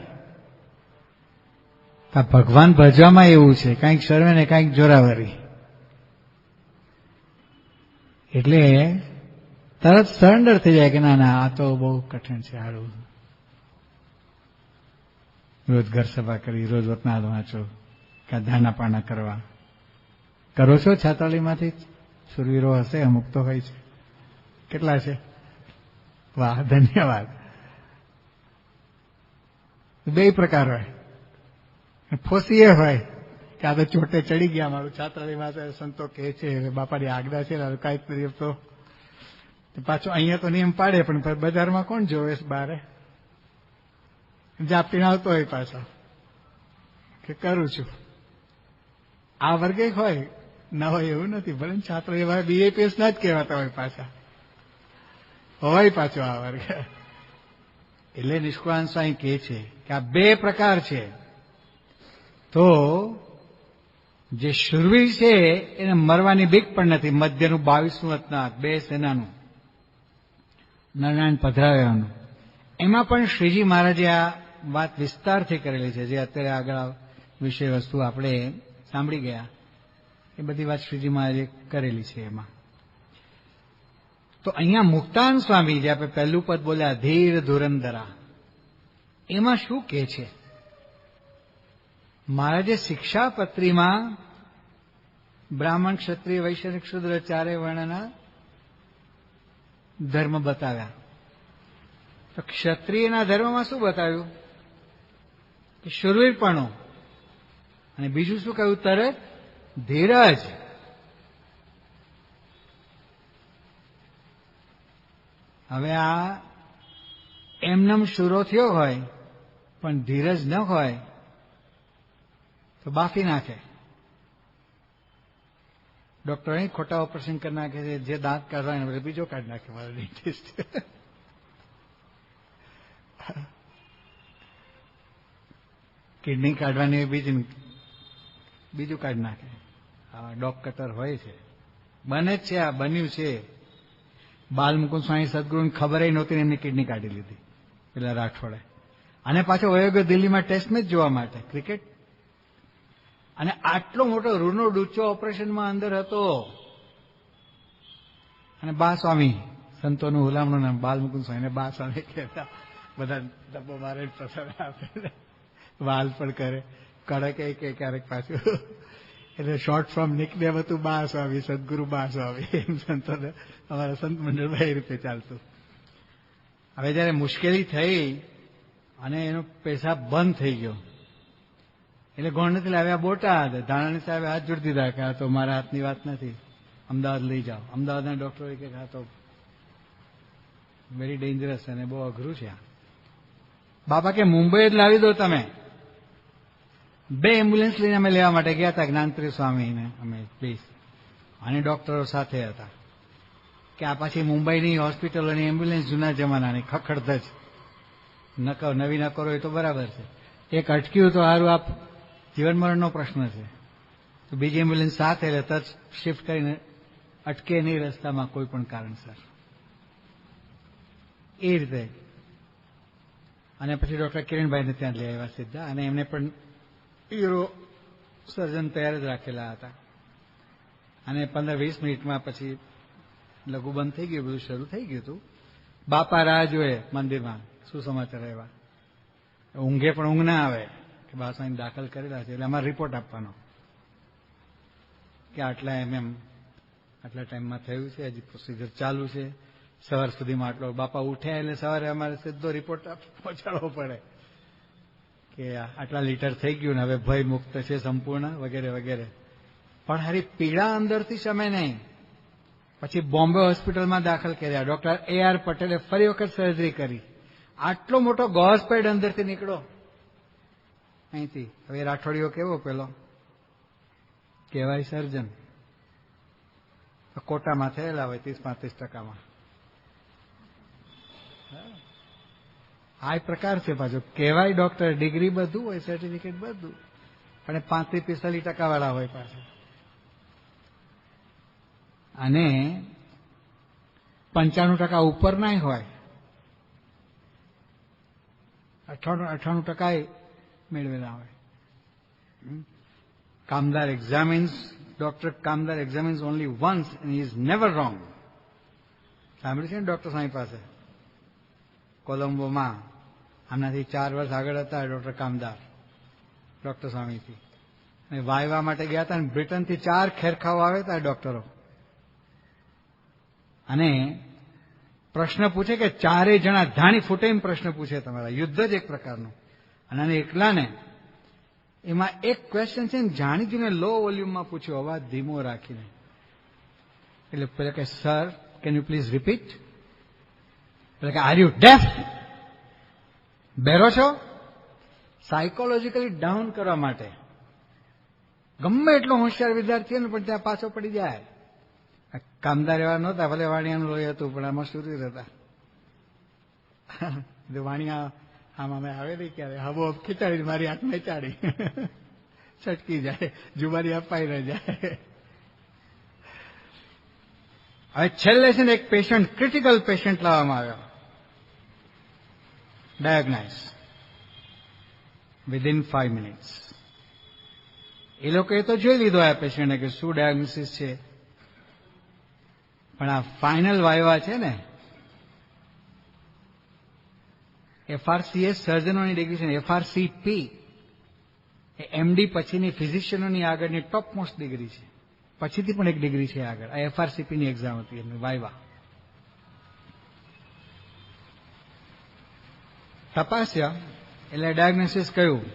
S1: ભગવાન ભજવામાં એવું છે, કંઈક સર્વે ને કંઈક જોરાવરી. એટલે તરત સરેન્ડર થઈ જાય કે ના ના આ તો બહુ કઠિન છે. સારું, રોજ ઘર સભા કરી, રોજ વતનાદ વાંચો, કાં ધાના પાના કરવા. કરો છો છાત્રાલયમાંથી? સુરવીરો હશે, અમુક તો હોય છે. કેટલા છે? વાહ, ધન્યવાદ. બે પ્રકાર હોય, ફોસી એ હોય કે આ તો ચોટે ચડી ગયા, મારું છાત્રાલયમાં સંતો કહે છે, બાપાની આજ્ઞા છે, કાંઈક તરીકે તો પાછો અહીંયા તો નિયમ પાડે, પણ બજારમાં કોણ જોવે બારે જાપીને આવતો હોય પાછો કે કરું છું. આ વર્ગે હોય ના હોય એવું નથી, ભલે છાત્રો એવા બીએપીએસ ના જ કહેવાતા હોય, પાછા હોય પાછો આ વર્ગ. એટલે નિષ્કુળાનંદ સ્વામી કહે છે કે આ બે પ્રકાર છે. તો જે શુરવીર છે એને મરવાની બીક પણ નથી. મધ્યનું 22મું રત્નાકર, બે સેનાનું નરનારાયણ પધરાવ્યાનું, એમાં પણ શ્રીજી મહારાજે આ વાત વિસ્તારથી કરેલી છે. જે અત્યારે આગળ વિષય વસ્તુ આપણે સાંભળી ગયા, એ બધી વાત શ્રીજી મહારાજે કરેલી છે એમાં. તો અહીંયા મુક્તાનંદ સ્વામી, જે આપણે પહેલું પદ બોલ્યા, ધીર ધુરંધરા, એમાં શું કહે છે? મહારાજે શિક્ષાપત્રીમાં બ્રાહ્મણ, ક્ષત્રિય, વૈશ્ય, શૂદ્ર ચારે વર્ણના ધર્મ બતાવ્યા. તો ક્ષત્રિયના ધર્મમાં શું બતાવ્યું? કે શૂરવીરપણું. અને બીજું શું કહ્યું? તરત ધીરજ. હવે આ એમનેમ શૂરો થયો હોય પણ ધીરજ ન હોય તો બાફી નાખે. ડોક્ટર અહીં ખોટા ઓપરેશન કરી નાખે છે, જે દાંત કાઢવા એને બીજો કાઢી નાખે. મારો ડેન્ટિસ્ટ કિડની કાઢવાની બીજું કાઢી નાખે. ડોગ કટર હોય છે, બને જ છે, આ બન્યું છે. બાલમુકુંદ સ્વામી સદગુરુને ખબર નહોતી, એમની કિડની કાઢી લીધી પેલા રાઠોડે. અને પાછો વયો ગયો દિલ્હીમાં ટેસ્ટ મેચ જોવા માટે, ક્રિકેટ. અને આટલો મોટો રૂનો ડૂચો ઓપરેશનમાં અંદર હતો. અને બા સ્વામી, સંતોનું હુલામણું નામ બાલમુકુંદ સ્વામી, બા સ્વામી કહેતા. બધા ડબ્બો મારે પસંદ આપે, વાલ પણ કરે, કડક કે ક્યારેક પાછું. એટલે શોર્ટ ફોર્મ નિકનેમ હતું બા સ્વામી, સદગુરુ બા સ્વામી. એમ સંતોને અમારા સંત મંડળમાં એ રીતે ચાલતું. હવે જયારે મુશ્કેલી થઈ અને એનો પેશાબ બંધ થઈ ગયો, એટલે ગોળનથી લાવ્યા બોટાદ. ધાણાણી સાહેબે હાથ જોડી દીધા કે આ તો મારા હાથની વાત નથી, અમદાવાદ લઈ જાઓ. અમદાવાદના ડોક્ટરોએ કે આ તો વેરી ડેન્જરસ અને બહુ અઘરું છે. બાપા કે મુંબઈ જ લાવી દો તમે. 2 એમ્બ્યુલન્સ લઈને અમે લેવા માટે ગયા હતા, જ્ઞાનત્રી સ્વામીને અમે 2 અને ડોક્ટરો સાથે હતા. કે આ પાછી મુંબઈની હોસ્પિટલોની એમ્બ્યુલન્સ જૂના જમાનાની ખખડધજ, નવી ન કરો એ તો બરાબર છે. એક અટક્યું તો સારું, આપ જીવન મરણનો પ્રશ્ન છે. તો બીજી એમ્બ્યુલન્સ સાથે એટલે તરત શિફ્ટ કરીને અટકે નહીં રસ્તામાં કોઈ પણ કારણસર. એ રીતે. અને પછી ડોક્ટર કિરણભાઈને ત્યાં લઈ આવ્યા સીધા, અને એમને પણ યુરો સર્જન તૈયાર જ રાખેલા હતા. અને 15-20 મિનિટમાં પછી લઘુ બંધ થઈ ગયું, બધું શરૂ થઈ ગયું હતું. બાપા રાહ જોઈએ મંદિરમાં, શું સમાચાર આવ્યા. ઊંઘે પણ ઊંઘ ના આવે કે બાસાને દાખલ કરેલા છે, એટલે અમારે રિપોર્ટ આપવાનો કે આટલા આટલા ટાઈમમાં થયું છે, હજી પ્રોસિજર ચાલુ છે, સવાર સુધીમાં આટલો. બાપા ઉઠ્યા એટલે સવારે અમારે સીધો રિપોર્ટ પહોંચાડવો પડે કે આટલા લીટર થઈ ગયું ને હવે ભય મુક્ત છે સંપૂર્ણ, વગેરે વગેરે. પણ હારી પીડા અંદરથી શમે નહીં. પછી બોમ્બે હોસ્પિટલમાં દાખલ કર્યા. ડોક્ટર AR પટેલે ફરી વખત સર્જરી કરી. આટલો મોટો ગોઝ પેડ અંદરથી નીકળો અહીંથી. હવે રાઠોડિયો કેવો પેલો કહેવાય સર્જન, કોટામાં થયેલા હોય 30-35%. આ પ્રકાર છે પાછો. કહેવાય ડોક્ટર, ડિગ્રી બધું હોય, સર્ટિફિકેટ બધું, પણ 35-45% વાળા હોય પાછા. અને 95% ઉપરના હોય, 98% મેળવેલા હોય. Kamdar examines, Dr. Kamdar examines only once and he is never wrong. સાંભળ્યું છે ને ડોક્ટર સ્વામી પાસે કોલંબોમાં? આમનાથી 4 વર્ષ આગળ હતા ડોક્ટર કામદાર ડોક્ટર સ્વામીથી. અને વાયવા માટે ગયા હતા અને બ્રિટનથી 4 ખેરખાઓ આવ્યા હતા ડોક્ટરો. અને પ્રશ્ન પૂછે કે 4 જણા ધાણી ફૂટે એમ પ્રશ્ન પૂછે તમારા. યુદ્ધ જ એક પ્રકારનું. અને એકલાને એમાં એક ક્વેશ્ચન છે ને જાણી જોઈને લો વોલ્યુમમાં પૂછ્યો, અવાજ ધીમો રાખીને. એટલે પેલા કે sir can you please repeat? એટલે કે આર યુ ડેફ? બેરો છો? સાયકોલોજીકલી ડાઉન કરવા માટે. ગમે એટલો હોશિયાર વિદ્યાર્થી ને પણ ત્યાં પાછો પડી જાય. કામદાર એવા નહોતા, ભલે વાણિયાનું લોહી હતું પણ આમાં સુરી હતા. વાણિયા આમાં મેં આવેલી ક્યારે હબો ખીચાડી મારી આંખને ચાડી છટકી જાય, જુબારી અપાઈ ન જાય. હવે છેલ્લે છે ને એક પેશન્ટ, ક્રિટિકલ પેશન્ટ લાવવામાં આવ્યો. ડાયગ્નાઇઝ વિધિન 5 મિનિટ્સ. એ લોકોએ તો જોઈ લીધો આ પેશન્ટને કે શું ડાયગ્નોસિસ છે, પણ આ ફાઇનલ વાયવા છે ને, FRCS સર્જનોની ડિગ્રી છે ને, FRCP એ MD પછીની ફિઝિશિયનોની આગળની ટોપ મોસ્ટ ડિગ્રી છે. પછીથી પણ એક ડિગ્રી છે આગળ. આ FRCP ની એક્ઝામ હતી એમની વાયવા. તપાસ્યા એટલે ડાયગ્નોસિસ કહ્યું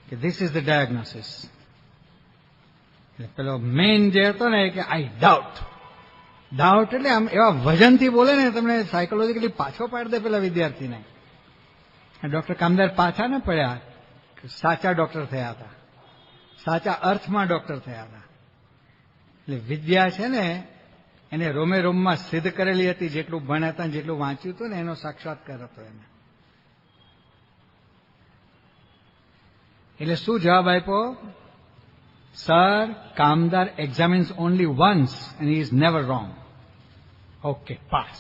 S1: કે ધીસ ઇઝ ધ ડાયગ્નોસિસ. એટલે પેલો મેઇન જે હતો ને કે આઈ ડાઉટ. ડાઉટ એટલે આમ એવા વજનથી બોલે ને તમને સાયકોલોજીકલી પાછો પાડી દે પેલા વિદ્યાર્થીને. ડોક્ટર કામદાર પાછા ન પડ્યા, સાચા ડોક્ટર થયા હતા, સાચા અર્થમાં ડોક્ટર થયા હતા. એટલે વિદ્યા છે ને એને રોમે રોમમાં સિદ્ધ કરેલી હતી. જેટલું ભણ્યા હતા, જેટલું વાંચ્યું હતું ને એનો સાક્ષાત્કાર હતો એને. એટલે શું જવાબ આપ્યો? Sir, Kamdar examines only once and he is never wrong. Okay, pass.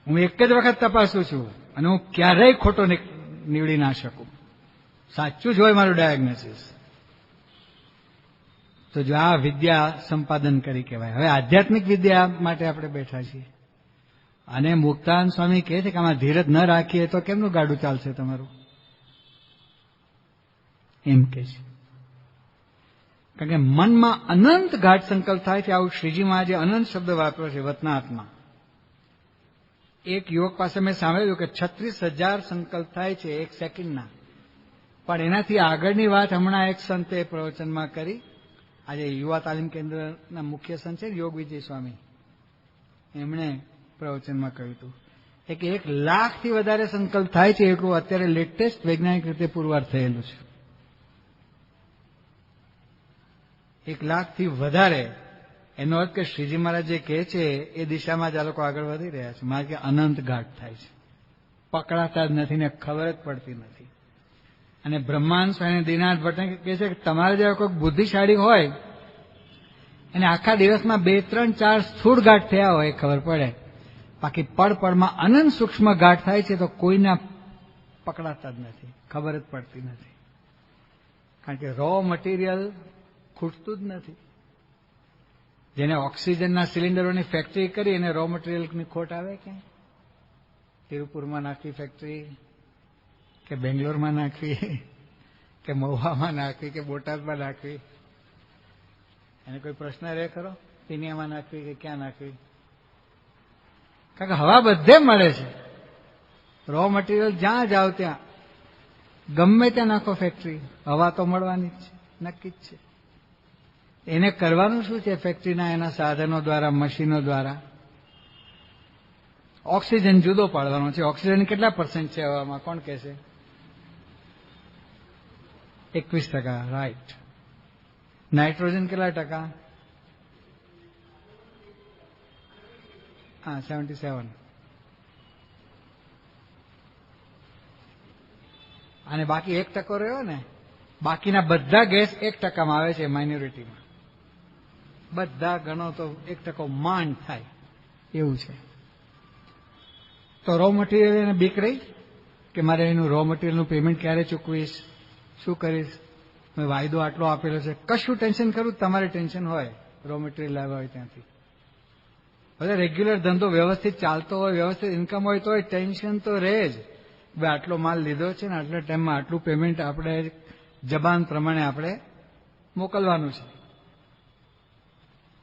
S1: હું એક જ વખત તપાસું છું અને હું ક્યારેય ખોટો નીવડી ના શકું. સાચું જ હોય મારું ડાયગ્નોસિસ. તો જો આ વિદ્યા સંપાદન કરી કહેવાય. હવે આધ્યાત્મિક વિદ્યા માટે આપણે બેઠા છીએ. અને મુક્તાનંદ સ્વામી કહે છે કે આમાં ધીરજ ન રાખીએ તો કેમનું ગાડું ચાલશે તમારું, એમ કે છે. કારણ કે મનમાં અનંત ગાઢ સંકલ્પ થાય છે. આવું શ્રીજી મહારાજે અનંત શબ્દ વાપર્યો છે વતનાથમાં. એક યુવક પાસે મેં સાંભળ્યું કે 36,000 સંકલ્પ થાય છે એક સેકન્ડના. પણ એનાથી આગળની વાત હમણાં એક સંતે પ્રવચનમાં કરી. આજે યુવા તાલીમ કેન્દ્રના મુખ્ય સંત છે યોગ વિજય સ્વામી, એમણે પ્રવચનમાં કહ્યું હતું કે 1 લાખથી વધારે સંકલ્પ થાય છે એટલું અત્યારે લેટેસ્ટ વૈજ્ઞાનિક રીતે પુરવાર થયેલું છે. 1 લાખથી વધારે. એનો અર્થ કે શ્રીજી મહારાજ જે કહે છે એ દિશામાં જ આ લોકો આગળ વધી રહ્યા છે. મારે કે અનંત ગાઢ થાય છે, પકડાતા જ નથી ને ખબર જ પડતી નથી. અને બ્રહ્માંડ સ્વામી દીનાથ ભટ્ટ કહે છે કે તમારે જેવા કોઈક બુદ્ધિશાળી હોય એને આખા દિવસમાં 2, 3, 4 સ્થૂળ ગાંઠ થયા હોય ખબર પડે. બાકી પળમાં અનંત સૂક્ષ્મ ગાંઠ થાય છે તો કોઈના પકડાતા જ નથી, ખબર જ પડતી નથી. કારણ કે રો મટીરિયલ ખૂટતું જ નથી. જેને ઓક્સિજનના સિલિન્ડરોની ફેક્ટરી કરી એને રો મટીરિયલની ખોટ આવે ક્યાંય? તિરુપુરમાં નાખવી ફેક્ટરી, કે બેંગ્લોરમાં નાખવી, કે મહુવામાં નાખવી, કે બોટાદમાં નાખવી, એને કોઈ પ્રશ્ન રહે ખરો? પિનિયામાં નાખવી કે ક્યાં નાખવી? કારણ કે હવા બધે મળે છે. રો મટીરિયલ જ્યાં જાઓ ત્યાં, ગમે ત્યાં નાખો ફેક્ટરી, હવા તો મળવાની જ છે, નક્કી જ છે. એને કરવાનું શું છે ફેક્ટરીના એના સાધનો દ્વારા, મશીનો દ્વારા? ઓક્સિજન જુદો પાડવાનો છે. ઓક્સિજન કેટલા % છે હવામાં? કોણ કહેશે? 21%. રાઈટ. નાઇટ્રોજન કેટલા ટકા? 77. અને બાકી 1% રહ્યો ને, બાકીના બધા ગેસ 1% આવે છે, માઇનોરિટીમાં. બધા ગણો તો 1% માંડ થાય એવું છે. તો રો મટીરિયલ એને બીક રહી કે મારે એનું રો મટીરિયલનું પેમેન્ટ ક્યારે ચૂકવીશ, શું કરીશ, મેં વાયદો આટલો આપેલો છે. કશું ટેન્શન ખરું? તમારે ટેન્શન હોય રો મટીરિયલ લાવ્યા હોય ત્યાંથી. બધા રેગ્યુલર ધંધો વ્યવસ્થિત ચાલતો હોય, વ્યવસ્થિત ઇન્કમ હોય તો ટેન્શન તો રહે જ. ભાઈ આટલો માલ લીધો છે ને આટલા ટાઈમમાં આટલું પેમેન્ટ આપણે જબાન પ્રમાણે આપણે મોકલવાનું છે.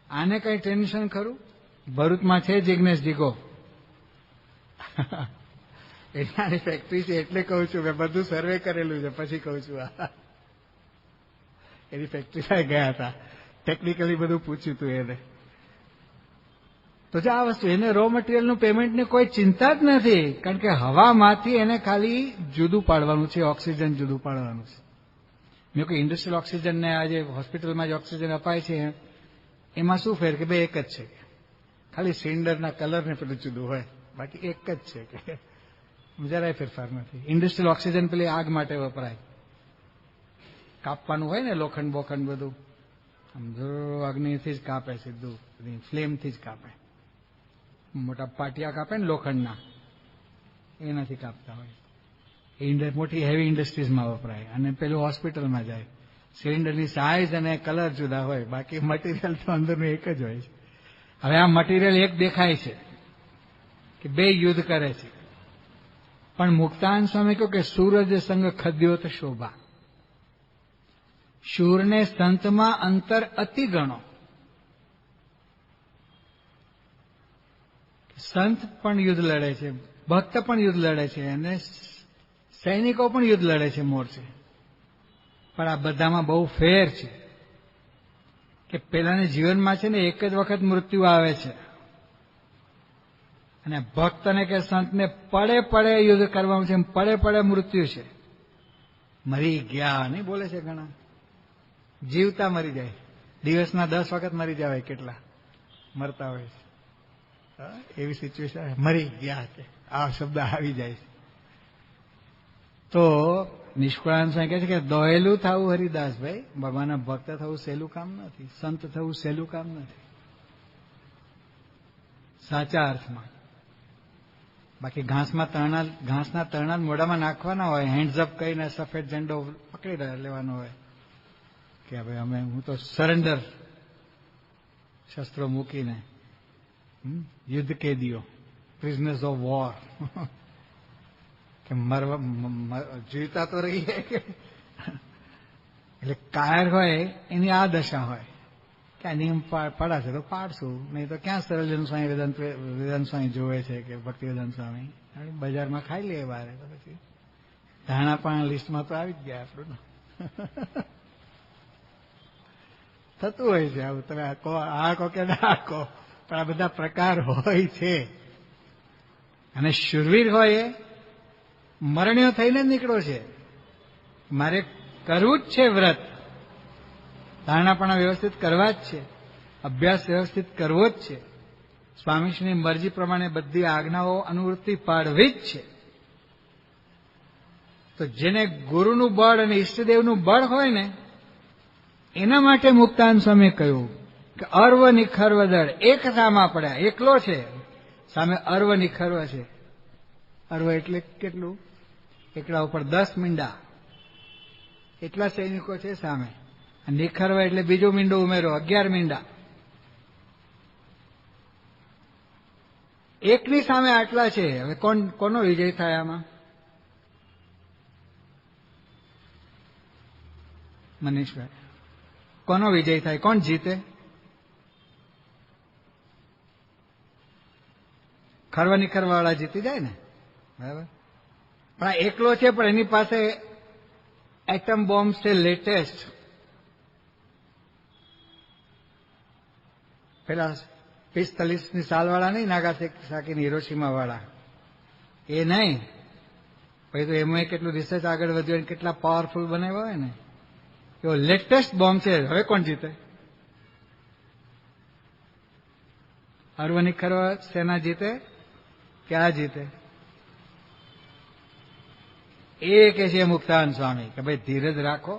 S1: આને કઈ ટેન્શન ખરું? ભરૂચમાં છે જિગ્નેશ જીગો, એનાની ફેક્ટરી છે એટલે કહું છું. મેં બધું સર્વે કરેલું છે, પછી કહું છું. એની ફેક્ટરી પાસે ગયા હતા, ટેકનિકલી બધું પૂછ્યું હતું એને. તો જે આ વસ્તુ, એને રો મટીરિયલનું પેમેન્ટની કોઈ ચિંતા જ નથી, કારણ કે હવામાંથી એને ખાલી જુદું પાડવાનું છે, ઓક્સિજન જુદું પાડવાનું છે. મેં કોઈ ઇન્ડસ્ટ્રીયલ ઓક્સિજનને આજે હોસ્પિટલમાં જે ઓક્સિજન અપાય છે એમાં શું ફેર કે બે એક જ છે, ખાલી સિલિન્ડરના કલરને પેલું જુદું હોય, બાકી એક જ છે કે જરાય ફેરફાર નથી. ઇન્ડસ્ટ્રીયલ ઓક્સિજન પેલી આગ માટે વપરાય, કાપવાનું હોય ને લોખંડ બોખંડ બધું, આમ જો અગ્નિથી જ કાપે, સીધું ફ્લેમથી જ કાપે. મોટા પાટિયા કાપે ને લોખંડના, એ નથી કાપતા હોય. એ મોટી હેવી ઇન્ડસ્ટ્રીઝમાં વપરાય અને પેલું હોસ્પિટલમાં જાય. સિલિન્ડરની સાઇઝ અને કલર જુદા હોય, બાકી મટીરિયલ તો અંદરનું એક જ હોય છે. હવે આ મટીરિયલ એક દેખાય છે કે બે યુદ્ધ કરે છે, પણ મુક્તાન સ્વામી કહ્યું કે સૂરજ સંગ ખદ્યો તો શોભા. શૂરને સંતમાં અંતર અતિ ગણો. સંત પણ યુદ્ધ લડે છે, ભક્ત પણ યુદ્ધ લડે છે, અને સૈનિકો પણ યુદ્ધ લડે છે મોરચે. પણ આ બધામાં બહુ ફેર છે કે પેલાના જીવનમાં છે ને એક જ વખત મૃત્યુ આવે છે, અને ભક્તને કે સંતને પડે પડે યુદ્ધ કરવાનું છે, પડે પડે મૃત્યુ છે. મરી ગયા નહીં બોલે છે ઘણા, જીવતા મરી જાય. દિવસના 10 વખત મરી જાય, કેટલા મરતા હોય છે. એવી સિચ્યુએશન, મરી ગયા કે આ શબ્દ આવી જાય છે. તો નિષ્કુળાનંદ સ્વામી કહે છે કે દોહેલું થવું હરિદાસભાઈ, ભગવાનના ભક્ત થવું સહેલું કામ નથી, સંત થવું સહેલું કામ નથી સાચા અર્થમાં. બાકી ઘાસના તરણા મોઢામાં નાખવાના હોય, હેન્ડ્સઅપ કરીને સફેદ ઝંડો પકડી લેવાનો હોય કે હવે હું તો સરેન્ડર, શસ્ત્રો મૂકીને, યુદ્ધ કેદીઓ, પ્રિઝનર્સ ઓફ વોર, કે જીવતા તો રહીએ. એટલે કાયર હોય એની આ દશા હોય કે આ નિયમ પડાશે તો પાડશું, નહીં તો ક્યાં સરળજન સ્વામી વેદાંત સ્વામી જોવે છે કે ભક્તિ વેદાંત સ્વામી બજારમાં ખાઈ લે બારે, તો પછી ધાણા પણ લિસ્ટમાં તો આવી જ ગયા આપણું. થતું હોય છે આવું. તમે આ કહો કે ના કહો, પણ આ બધા પ્રકાર હોય છે. અને શુરવીર હોય એ મરણીયો થઈને જ નીકળો છે, મારે કરવું જ છે વ્રત, ધારણાપણા વ્યવસ્થિત કરવા જ છે, અભ્યાસ વ્યવસ્થિત કરવો જ છે, સ્વામીશ્રીની મરજી પ્રમાણે બધી આજ્ઞાઓ અનુવૃત્તિ પાડવી જ છે. તો જેને ગુરુનું બળ અને ઈષ્ટદેવનું બળ હોય ને, એના માટે મુક્તાન સ્વામીએ કહ્યું કે અર્વ નિખર્વ દળ એક સામા પડ્યા, એકલો છે, સામે અર્વ નિખર્વ છે. અર્વ એટલે કેટલું? એકલા ઉપર 10 મીંડા, એટલા સૈનિકો છે સામે. નિખર્વ એટલે બીજો મીંડો ઉમેરો, 11 મીંડા. એકની સામે આટલા છે. હવે કોનો વિજય થાય આમાં? મનીષભાઈ, કોનો વિજય થાય? કોણ જીતે? ખર્વ નિખર્વ વાળા જીતી જાય ને, બરાબર. પણ આ એકલો છે, પણ એની પાસે એટમ બોમ્બ છે લેટેસ્ટ, પેલા 45ની સાલવાળા નહીં, નાગાસાકીની હિરોશીમા વાળા, એ નહીં. પછી તો એમાં કેટલું રિસર્ચ આગળ વધ્યું, કેટલા પાવરફુલ બનાવ્યા હોય ને. એવો લેટેસ્ટ બોમ્બ છે. હવે કોણ જીતે? અર્વનિક ખરો સેના જીતે કે આ જીતે? એ કે છે મુક્તાનંદ સ્વામી કે ભાઈ ધીરજ રાખો.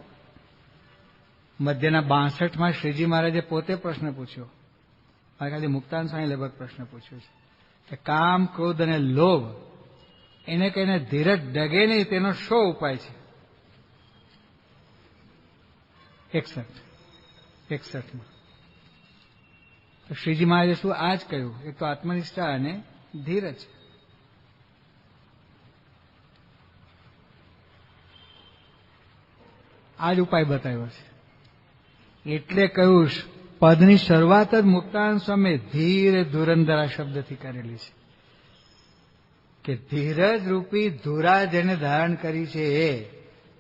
S1: મધ્યના 62માં શ્રીજી મહારાજે પોતે પ્રશ્ન પૂછ્યો. મારે ખાલી મુક્તાનંદ સ્વામી લગભગ પ્રશ્ન પૂછ્યો છે કે કામ, ક્રોધ અને લોભ એને કહીને ધીરજ ડગે નહીં, તેનો શો ઉપાય છે? 61માં તો શ્રીજી મહારાજે શું આ જ કહ્યું? એક તો આત્મનિષ્ઠા અને ધીરજ. આ જ ઉપાય બતાવ્યો છે. એટલે કહ્યું, પદની શરૂઆત જ મુક્તાનંદ સ્વામી ધીર ધુરંધર શબ્દથી કરેલી છે કે ધીરજ રૂપી ધુરા જેને ધારણ કરી છે એ,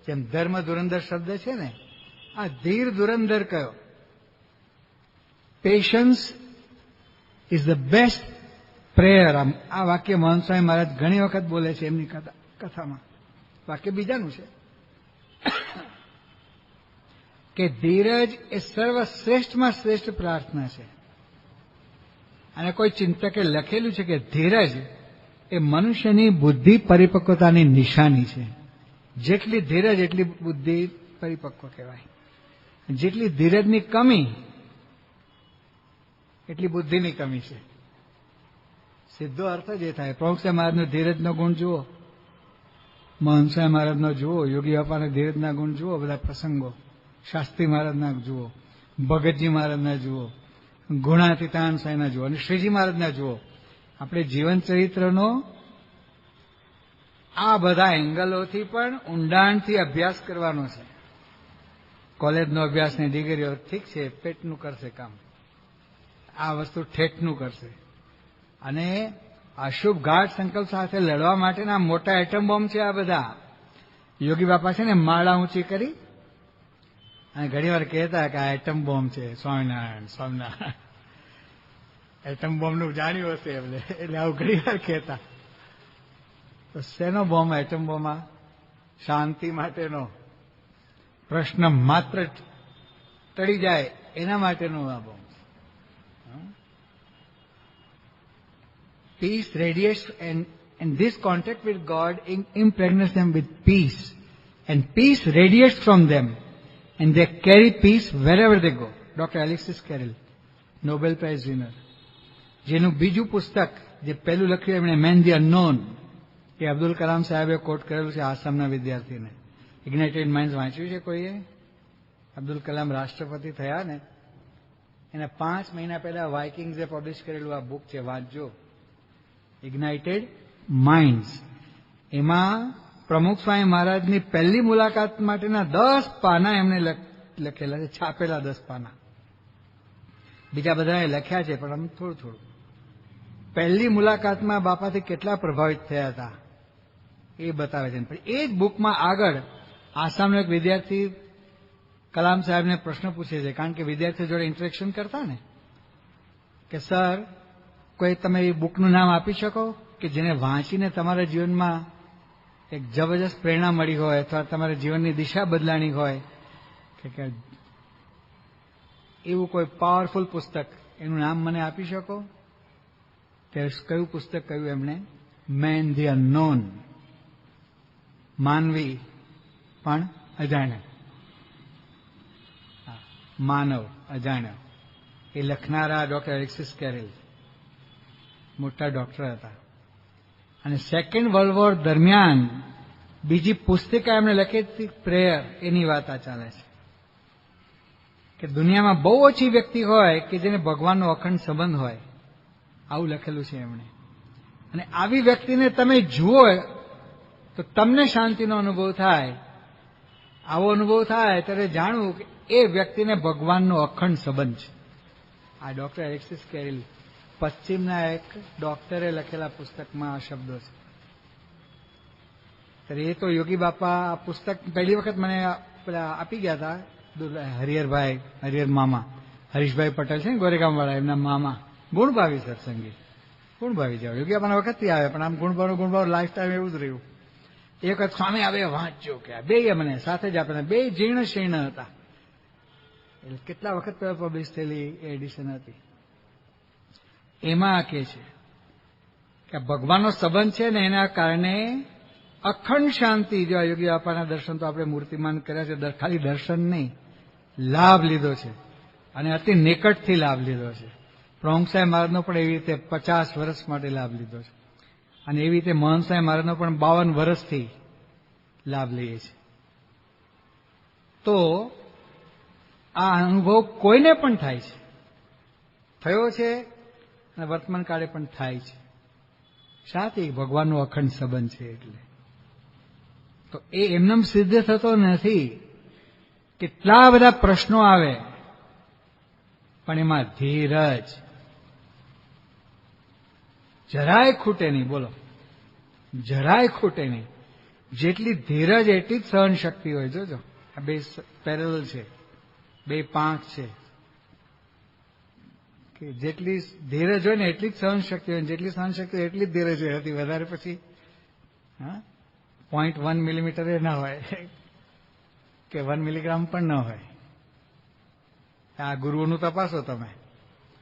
S1: જેમ ધર્મ ધુરંધર શબ્દ છે ને, આ ધીર ધુરંધર કયો? Patience is the best prayer. આ વાક્ય મહંત સ્વામી મહારાજ ઘણી વખત બોલે છે એમની કથામાં. વાક્ય બીજાનું છે કે ધીરજ એ સર્વશ્રેષ્ઠમાં શ્રેષ્ઠ પ્રાર્થના છે. અને કોઈ ચિંતકે લખેલું છે કે ધીરજ એ મનુષ્યની બુદ્ધિ પરિપક્વતાની નિશાની છે. જેટલી ધીરજ એટલી બુદ્ધિ પરિપક્વ કહેવાય. જેટલી ધીરજની કમી એટલી બુદ્ધિની કમી છે. સીધો અર્થ જ એ થાય. પ્રમુખ સાહેબ મહારાજનો ધીરજનો ગુણ જુઓ, મહંત સાહેબ મહારાજનો જુઓ, યોગી બાપાના ધીરજના ગુણ જુઓ, બધા પ્રસંગો, શાસ્ત્રી મહારાજના જુઓ, ભગતજી મહારાજના જુઓ, ગુણાતીતાનંદ સ્વામીના જુઓ અને શ્રીજી મહારાજના જુઓ. આપણે જીવન ચરિત્રનો આ બધા એંગલોથી પણ ઊંડાણથી અભ્યાસ કરવાનો છે. કોલેજનો અભ્યાસ ને ડિગ્રીઓ ઠીક છે, પેટનું કરશે કામ. આ વસ્તુ ઠેઠનું કરશે. અને અશુભ ઘાટ સંકલ્પ સાથે લડવા માટેના મોટા એટમ બોમ્બ છે આ બધા. યોગી બાપા છે ને માળા ઊંચી કરી અને ઘણી વાર કહેતા કે આ એટમ બોમ્બ છે. સ્વામિનારાયણ સ્વામિનારાયણ એટમ બોમ્બનું જાણ્યું હશે એમને, એટલે આવું ઘણી વાર કહેતા. તો શેનો બોમ્બ એટમ બોમ્બમાં? શાંતિ માટેનો. પ્રશ્ન માત્ર ટળી જાય એના માટેનો આ bomb. Peace radiates, and this contact with God impregnates them with peace, and peace radiates from them, and they carry peace wherever they go. Dr. Alexis Carrel, Nobel Prize winner, જેનું બીજું પુસ્તક, જે પહેલું લખ્યું એમણે મેન ધી અનનોન, એ અબ્દુલ કલામ સાહેબે કોટ કરેલું છે આસામના વિદ્યાર્થીને. ઇગ્નાઇટેડ માઇન્ડ્સ વાંચ્યું છે કોઈએ? અબ્દુલ કલામ રાષ્ટ્રપતિ થયા ને એના 5 મહિના પહેલા વાઇકિંગ્સે પબ્લિશ કરેલું આ બુક છે, વાંચજો. ઇગ્નાઇટેડ માઇન્ડ્સ. એમાં પ્રમુખ સ્વામી મહારાજની પહેલી મુલાકાત માટેના 10 પાના એમણે લખેલા છે, છાપેલા 10 પાના. બીજા બધાએ લખ્યા છે પણ આમ થોડું થોડું. પહેલી મુલાકાતમાં બાપાથી કેટલા પ્રભાવિત થયા હતા એ બતાવે છે. પણ એ જ બુકમાં આગળ આસામનો એક વિદ્યાર્થી કલામ સાહેબને પ્રશ્ન પૂછે છે, કારણ કે વિદ્યાર્થીઓ જોડે ઇન્ટરેક્શન કરતા ને, કે સર કોઈ તમે એ બુકનું નામ આપી શકો કે જેને વાંચીને તમારા જીવનમાં એક જબરજસ્ત પ્રેરણા મળી હોય અથવા તમારા જીવનની દિશા બદલાણી હોય, કે એવું કોઈ પાવરફુલ પુસ્તક, એનું નામ મને આપી શકો? ત્યારે કયું પુસ્તક કહ્યું એમણે? Man the unknown. માનવી પણ અજાણ્યો. માનવ અજાણ્યો. એ લખનારા ડોક્ટર એલેક્સિસ કેરેલ મોટા ડોક્ટર હતા. અને સેકન્ડ વર્લ્ડ વોર દરમિયાન બીજી પુસ્તિકા એમણે લખી હતી, પ્રેયર. એની વાત આ ચાલે છે કે દુનિયામાં બહુ ઓછી વ્યક્તિ હોય કે જેને ભગવાનનો અખંડ સંબંધ હોય. આવું લખેલું છે એમણે. અને આવી વ્યક્તિને તમે જુઓ તો તમને શાંતિનો અનુભવ થાય. આવો અનુભવ થાય ત્યારે જાણવું કે એ વ્યક્તિને ભગવાનનો અખંડ સંબંધ છે. આ ડોક્ટર એલેક્સિસ કેરેલ, પશ્ચિમના એક ડોક્ટરે લખેલા પુસ્તકમાં આ શબ્દો છે. ત્યારે એ તો યોગી બાપા આ પુસ્તક પહેલી વખત મને પેલા આપી ગયા હતા, હરિહરભાઈ, હરિહર મામા. હરીશભાઈ પટેલ છે ને ગોરેગામવાળા, એમના મામા ગુણભાવી સત્સંગી, ગુણભાવી જાવ યોગી આપણા વખતથી આવે, પણ આમ ગુણભાવ લાઈફ ટાઈમ એવું જ રહ્યું. એક વખત સ્વામી આવે વાંચજો કે બે મને સાથે જ આપણે બે જીર્ણ શીર્ણ હતા. એટલે કેટલા વખત પહેલા પબ્લિશ થયેલી એડિશન હતી. એમાં કે છે કે ભગવાનનો સંબંધ છે ને એના કારણે અખંડ શાંતિ. જો યોગી બાપાના દર્શન તો આપણે મૂર્તિમાન કર્યા છે, ખાલી દર્શન નહીં, લાભ લીધો છે અને અતિ નિકટથી લાભ લીધો છે. પ્રમુખ સાહેબ મહારાજનો પણ એવી રીતે 50 વર્ષ માટે લાભ લીધો છે અને એવી રીતે મહંત સાહેબ મહારાજનો પણ 52 વર્ષથી લાભ લઈએ છીએ. તો આ અનુભવ કોઈને પણ થાય છે, થયો છે અને વર્તમાન કાળે પણ થાય છે. શાથી? ભગવાનનો અખંડ સંબંધ છે. એટલે તો એ એમનેમ સિદ્ધ થતો નથી. કેટલા બધા પ્રશ્નો આવે પણ એમાં ધીરજ જરાય ખૂટે નહીં. બોલો, જરાય ખૂટે નહીં. જેટલી ધીરજ એટલી જ સહન શક્તિ હોય. જોજો, આ બે પેરેલલ છે, બે પાંખ છે કે જેટલી ધીરજ હોય ને એટલી જ સહન શક્તિ હોય, જેટલી સહન શક્તિ હોય એટલી જ ધીરજ હોય. હતી વધારે પછી 0.1 મિલીમીટર એ ના હોય કે 1 મિલીગ્રામ પણ ન હોય. આ ગુરુઓનું તપાસો તમે.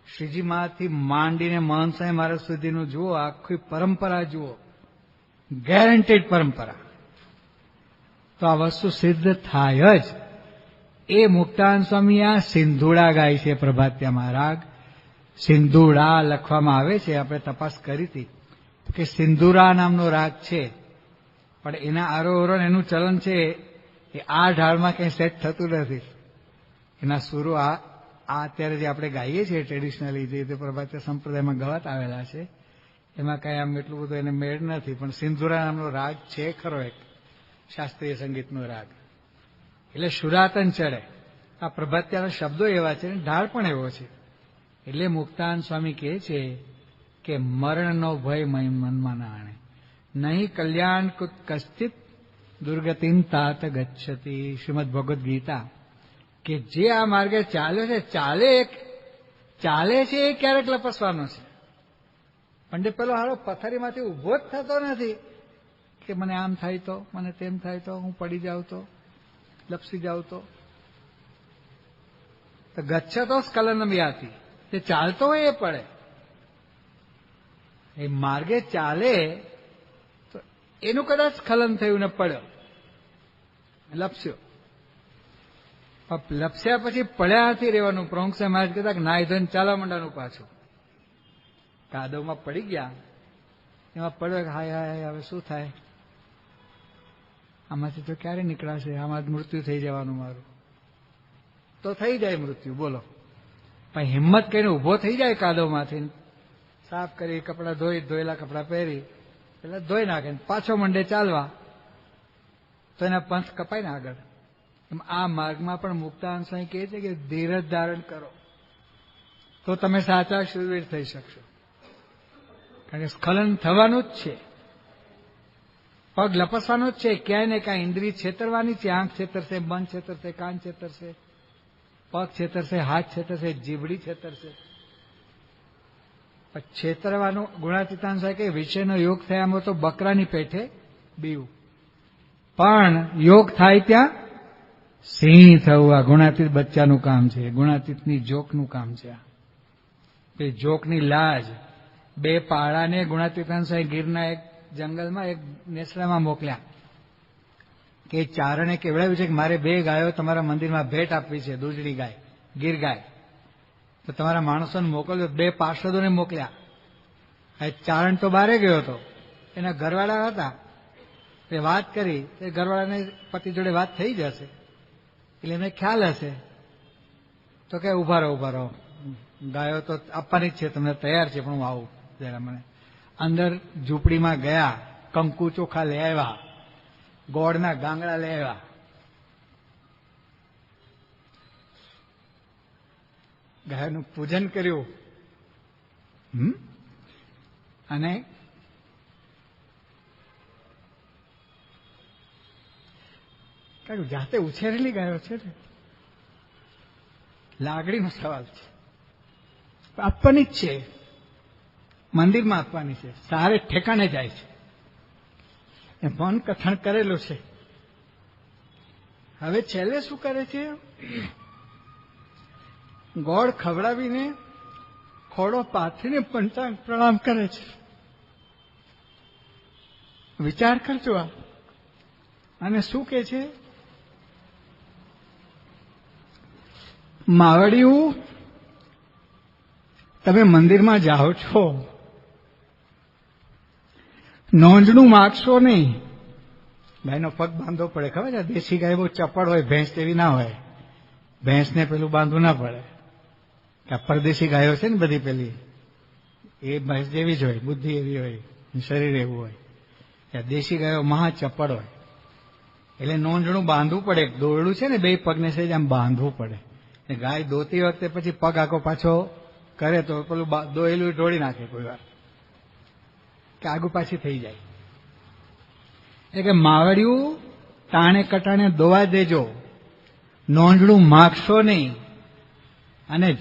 S1: શ્રીજી મહારાજથી માંડીને મહંત સાહેબ મહારાજ સુધીનું જુઓ, આખી પરંપરા જુઓ, ગેરંટેડ પરંપરા. તો આ વસ્તુ સિદ્ધ થાય જ. એ મુક્તાનંદ સ્વામી આ સિંધુડા ગાય છે પ્રભાત્યામાં. રાગ સિંધુડા લખવામાં આવે છે. આપણે તપાસ કરી હતી કે સિંધુરા નામનો રાગ છે, પણ એના આરોહરણ એનું ચલન છે એ આ ઢાળમાં કંઈ સેટ થતું નથી. એના સુરો આ અત્યારે જે આપણે ગાઈએ છીએ ટ્રેડિશનલી, જે રીતે પ્રભાત્યા સંપ્રદાયમાં ગવાત આવેલા છે, એમાં કાંઈ આમ એટલું બધું એને મેળ નથી. પણ સિંધુરા નામનો રાગ છે ખરો, એક શાસ્ત્રીય સંગીતનો રાગ. એટલે શુરાતન ચડે. આ પ્રભાત્યાના શબ્દો એવા છે, ઢાળ પણ એવો છે. એટલે મુક્તાનંદ સ્વામી કહે છે કે મરણનો ભય મનમાં ના આણે, નહીં કલ્યાણ કશ્ચિત દુર્ગતિન તાત ગચ્છતિ. શ્રીમદ ભગવદ્ ગીતા. કે જે આ માર્ગે ચાલ્યો છે, ચાલે છે એ ક્યારેક લપસવાનો છે. પંડિત પેલો હારો પથારીમાંથી ઉભો જ થતો નથી કે મને આમ થાય તો, મને તેમ થાય તો, હું પડી જાઉં તો, લપસી જાઉં તો. ગચ્છતો સ્ખલનમ યાતિ. જે ચાલતો હોય એ પડે. એ માર્ગે ચાલે તો એનું કદાચ સ્ખલન થયું ને પડ્યો, લપસ્યો. લપસ્યા પછી પડ્યા નથી રહેવાનું. પ્રમુખ સાહેબ મહારાજ કહેતા કે નાઈ ધોઈને ચાલવા માંડવાનું પાછું. કાદવમાં પડી ગયા, એમાં પડ્યો, હાય હાય હવે શું થાય, આમાંથી તો ક્યારે નીકળાશે, આમાં મૃત્યુ થઈ જવાનું મારું. તો થઈ જાય મૃત્યુ, બોલો. પણ હિંમત કરીને ઉભો થઈ જાય કાદવમાંથી, સાફ કરી, કપડાં ધોયેલા કપડાં પહેરી, એટલે ધોઈ નાખે, પાછો મંડે ચાલવા, તો એના પંથ કપાય ને આગળ. એમ આ માર્ગમાં પણ મુક્તાનંદ સ્વામી કહે છે કે ધીરજ ધારણ કરો તો તમે સાચા શૂરવીર થઈ શકશો. કારણ કે સ્ખલન થવાનું જ છે, પગ લપસવાનો જ છે, ક્યાંય ને ક્યાંય ઇન્દ્રિય છેતરવાની છે. આંખ છેતરશે, મન છેતરશે, કાન છેતરશે, પગ છેતરશે, હાથ છેતરશે, જીભડી છેતરશે. છેતરવાનું ગુણાતીતાન સાહેબ કે વિષયનો યોગ થયામાં તો બકરાની પેઠે બીવું, પણ યોગ થાય ત્યાં સિંહ થવું. આ ગુણાતીત બચ્ચાનું કામ છે, ગુણાતીતની જોકનું કામ છે. એ જોકની લાજ. બે પાડાને ગુણાતીતાન સાહેબ ગીરના એક જંગલમાં એક નેસડામાં મોકલ્યા કે ચારણે કેવડાવ્યું છે કે મારે 2 ગાયો તમારા મંદિરમાં ભેટ આપવી છે, દૂધડી ગાય, ગીર ગાય. તો તમારા માણસોને મોકલજો. 2 પાર્ષદોને મોકલ્યા. ચારણ તો બહારે ગયો હતો, એના ઘરવાળા હતા. એ વાત કરી, એ ઘરવાળાને પતિ જોડે વાત થઈ જશે એટલે એમને ખ્યાલ હશે. તો કે ઉભા રહો, ગાયો તો આપવાની જ છે, તમને તૈયાર છે, પણ હું આવું જરા. મને અંદર ઝૂંપડીમાં ગયા, કંકુ ચોખા લઈ આવ્યા, ગોળના ગાંગડા લઈ આવ્યા. ગાયનું પૂજન કર્યું અને જાતે ઉછેરેલી ગાયો છે ને, લાગણીનો સવાલ છે. આપવાની જ છે, મંદિરમાં આપવાની છે, સારે ઠેકાણે જાય છે. એ મન કથન કરેલું છે. હવે છેલ્લે શું કરે છે? ગોળ ખવડાવીને ખોડો પાથરીને પંચાંગ પ્રણામ કરે છે. વિચાર કરજો આ. અને શું કે છે? માવડિયું, તમે મંદિરમાં જાઓ છો, નોંધણું માગશો નહીં. ગાયનો પગ બાંધવો પડે, ખબર છે? દેશી ગાય બહુ ચપળ હોય, ભેંસ જેવી ના હોય. ભેંસને પેલું બાંધવું ના પડે. કે પરદેશી ગાયો છે ને બધી, પેલી એ ભેંસ જેવી જ હોય, બુદ્ધિ એવી હોય, શરીર એવું હોય. દેશી ગાયો મહા ચપળ હોય, એટલે નોંધણું બાંધવું પડે. દોરડું છે ને, બે પગને છે આમ બાંધવું પડે. ગાય દોતી વખતે પછી પગ આગો પાછો કરે તો પેલું દોયેલું ઢોળી નાખે કોઈ વાર, કે આગુ પાછી થઈ જાય. એટલે કે માવડિયું તાણે કટાણે દોવા દેજો, નોંધણું માગશો નહીં. અને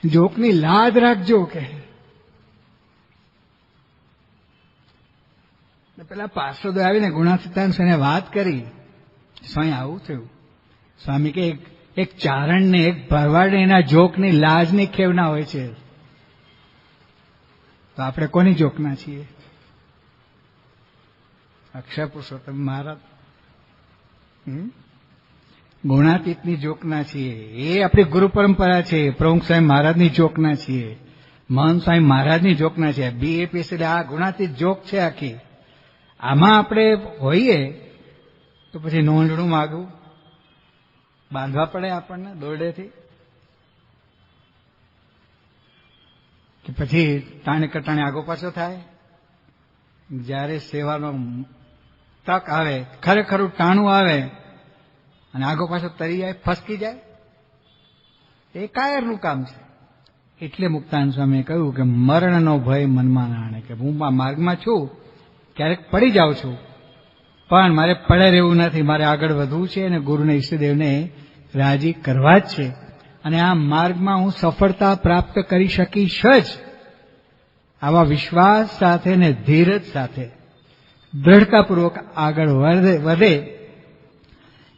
S1: જોકની લાજ રાખજો. કે પેલા પાર્ષદો આવીને ગુણાતીતાન સ્વામીને વાત કરી, સ્વામી આવું થયું. સ્વામી કે એક ચારણને, એક ભરવાડને એના જોકની લાજની ખેવના હોય છે. તો આપણે કોની જોકના છીએ? અક્ષર પુરુષોત્તમ મહારાજ ગુણાતીતની જોકના છીએ. એ આપણી ગુરુ પરંપરા છે. પ્રમુખ સ્વામી મહારાજની જોકના છીએ, મહંત સ્વામી મહારાજની જોકના છીએ. BAPS એટલે આ ગુણાતીત જોક છે આખી. આમાં આપણે હોઈએ તો પછી નોંધણું માગવું, બાંધવા પડે આપણને દોરડેથી, કે પછી તાણે કટાણે આગો પાછો થાય. જ્યારે સેવાનો તક આવે, ખરેખરું ટાણું આવે અને આગો પાછો તરી જાય, ફસકી જાય, એ કાયરનું કામ છે. એટલે મુક્તાનંદ સ્વામીએ કહ્યું કે મરણનો ભય મનમાં ના આણે. કે હું આ માર્ગમાં છું, ક્યારેક પડી જાઉં છું, પણ મારે પડે રહેવું નથી. મારે આગળ વધવું છે અને ગુરુને ઈષ્ટદેવને રાજી કરવા જ છે. અને આ માર્ગમાં હું સફળતા પ્રાપ્ત કરી શકીશ જ. આવા વિશ્વાસ સાથે ને ધીરજ સાથે દ્રઢતાપૂર્વક આગળ વધે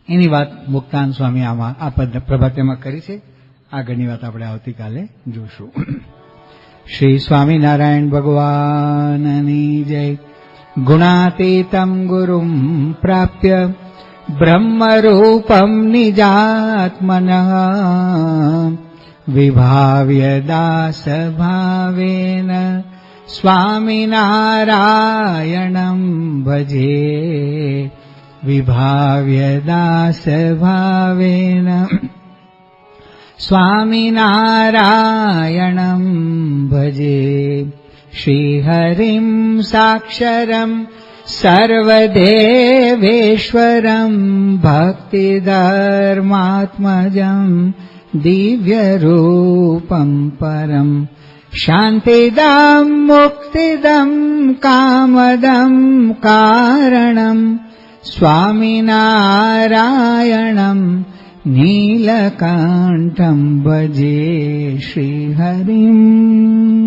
S1: એની વાત મુક્તાનંદ સ્વામી આમાં આ પ્રભાતિયામાં કરી છે. આગળની વાત આપણે આવતીકાલે જોશું. શ્રી સ્વામિનારાયણ ભગવાનની જય. ગુણાતીતમ ગુરુમ પ્રાપ્ય બ્રહ્મરૂપમ નિજાત્મનઃ વિભાવ્ય દાસભાવેન સ્વામિનારાયણં ભજે. વિભાવ્ય દાસભાવેન સ્વામિનારાયણં ભજે. શ્રીહરિં સાક્ષરં સર્વદેવેશ્વરં ભક્તિધર્માત્મજં દિવ્યરૂપં પરમ શાંતિદં મુક્તિદં કામદં કારણં સ્વામિનારાયણં નીલકંઠં ભજે. શ્રીહરિં.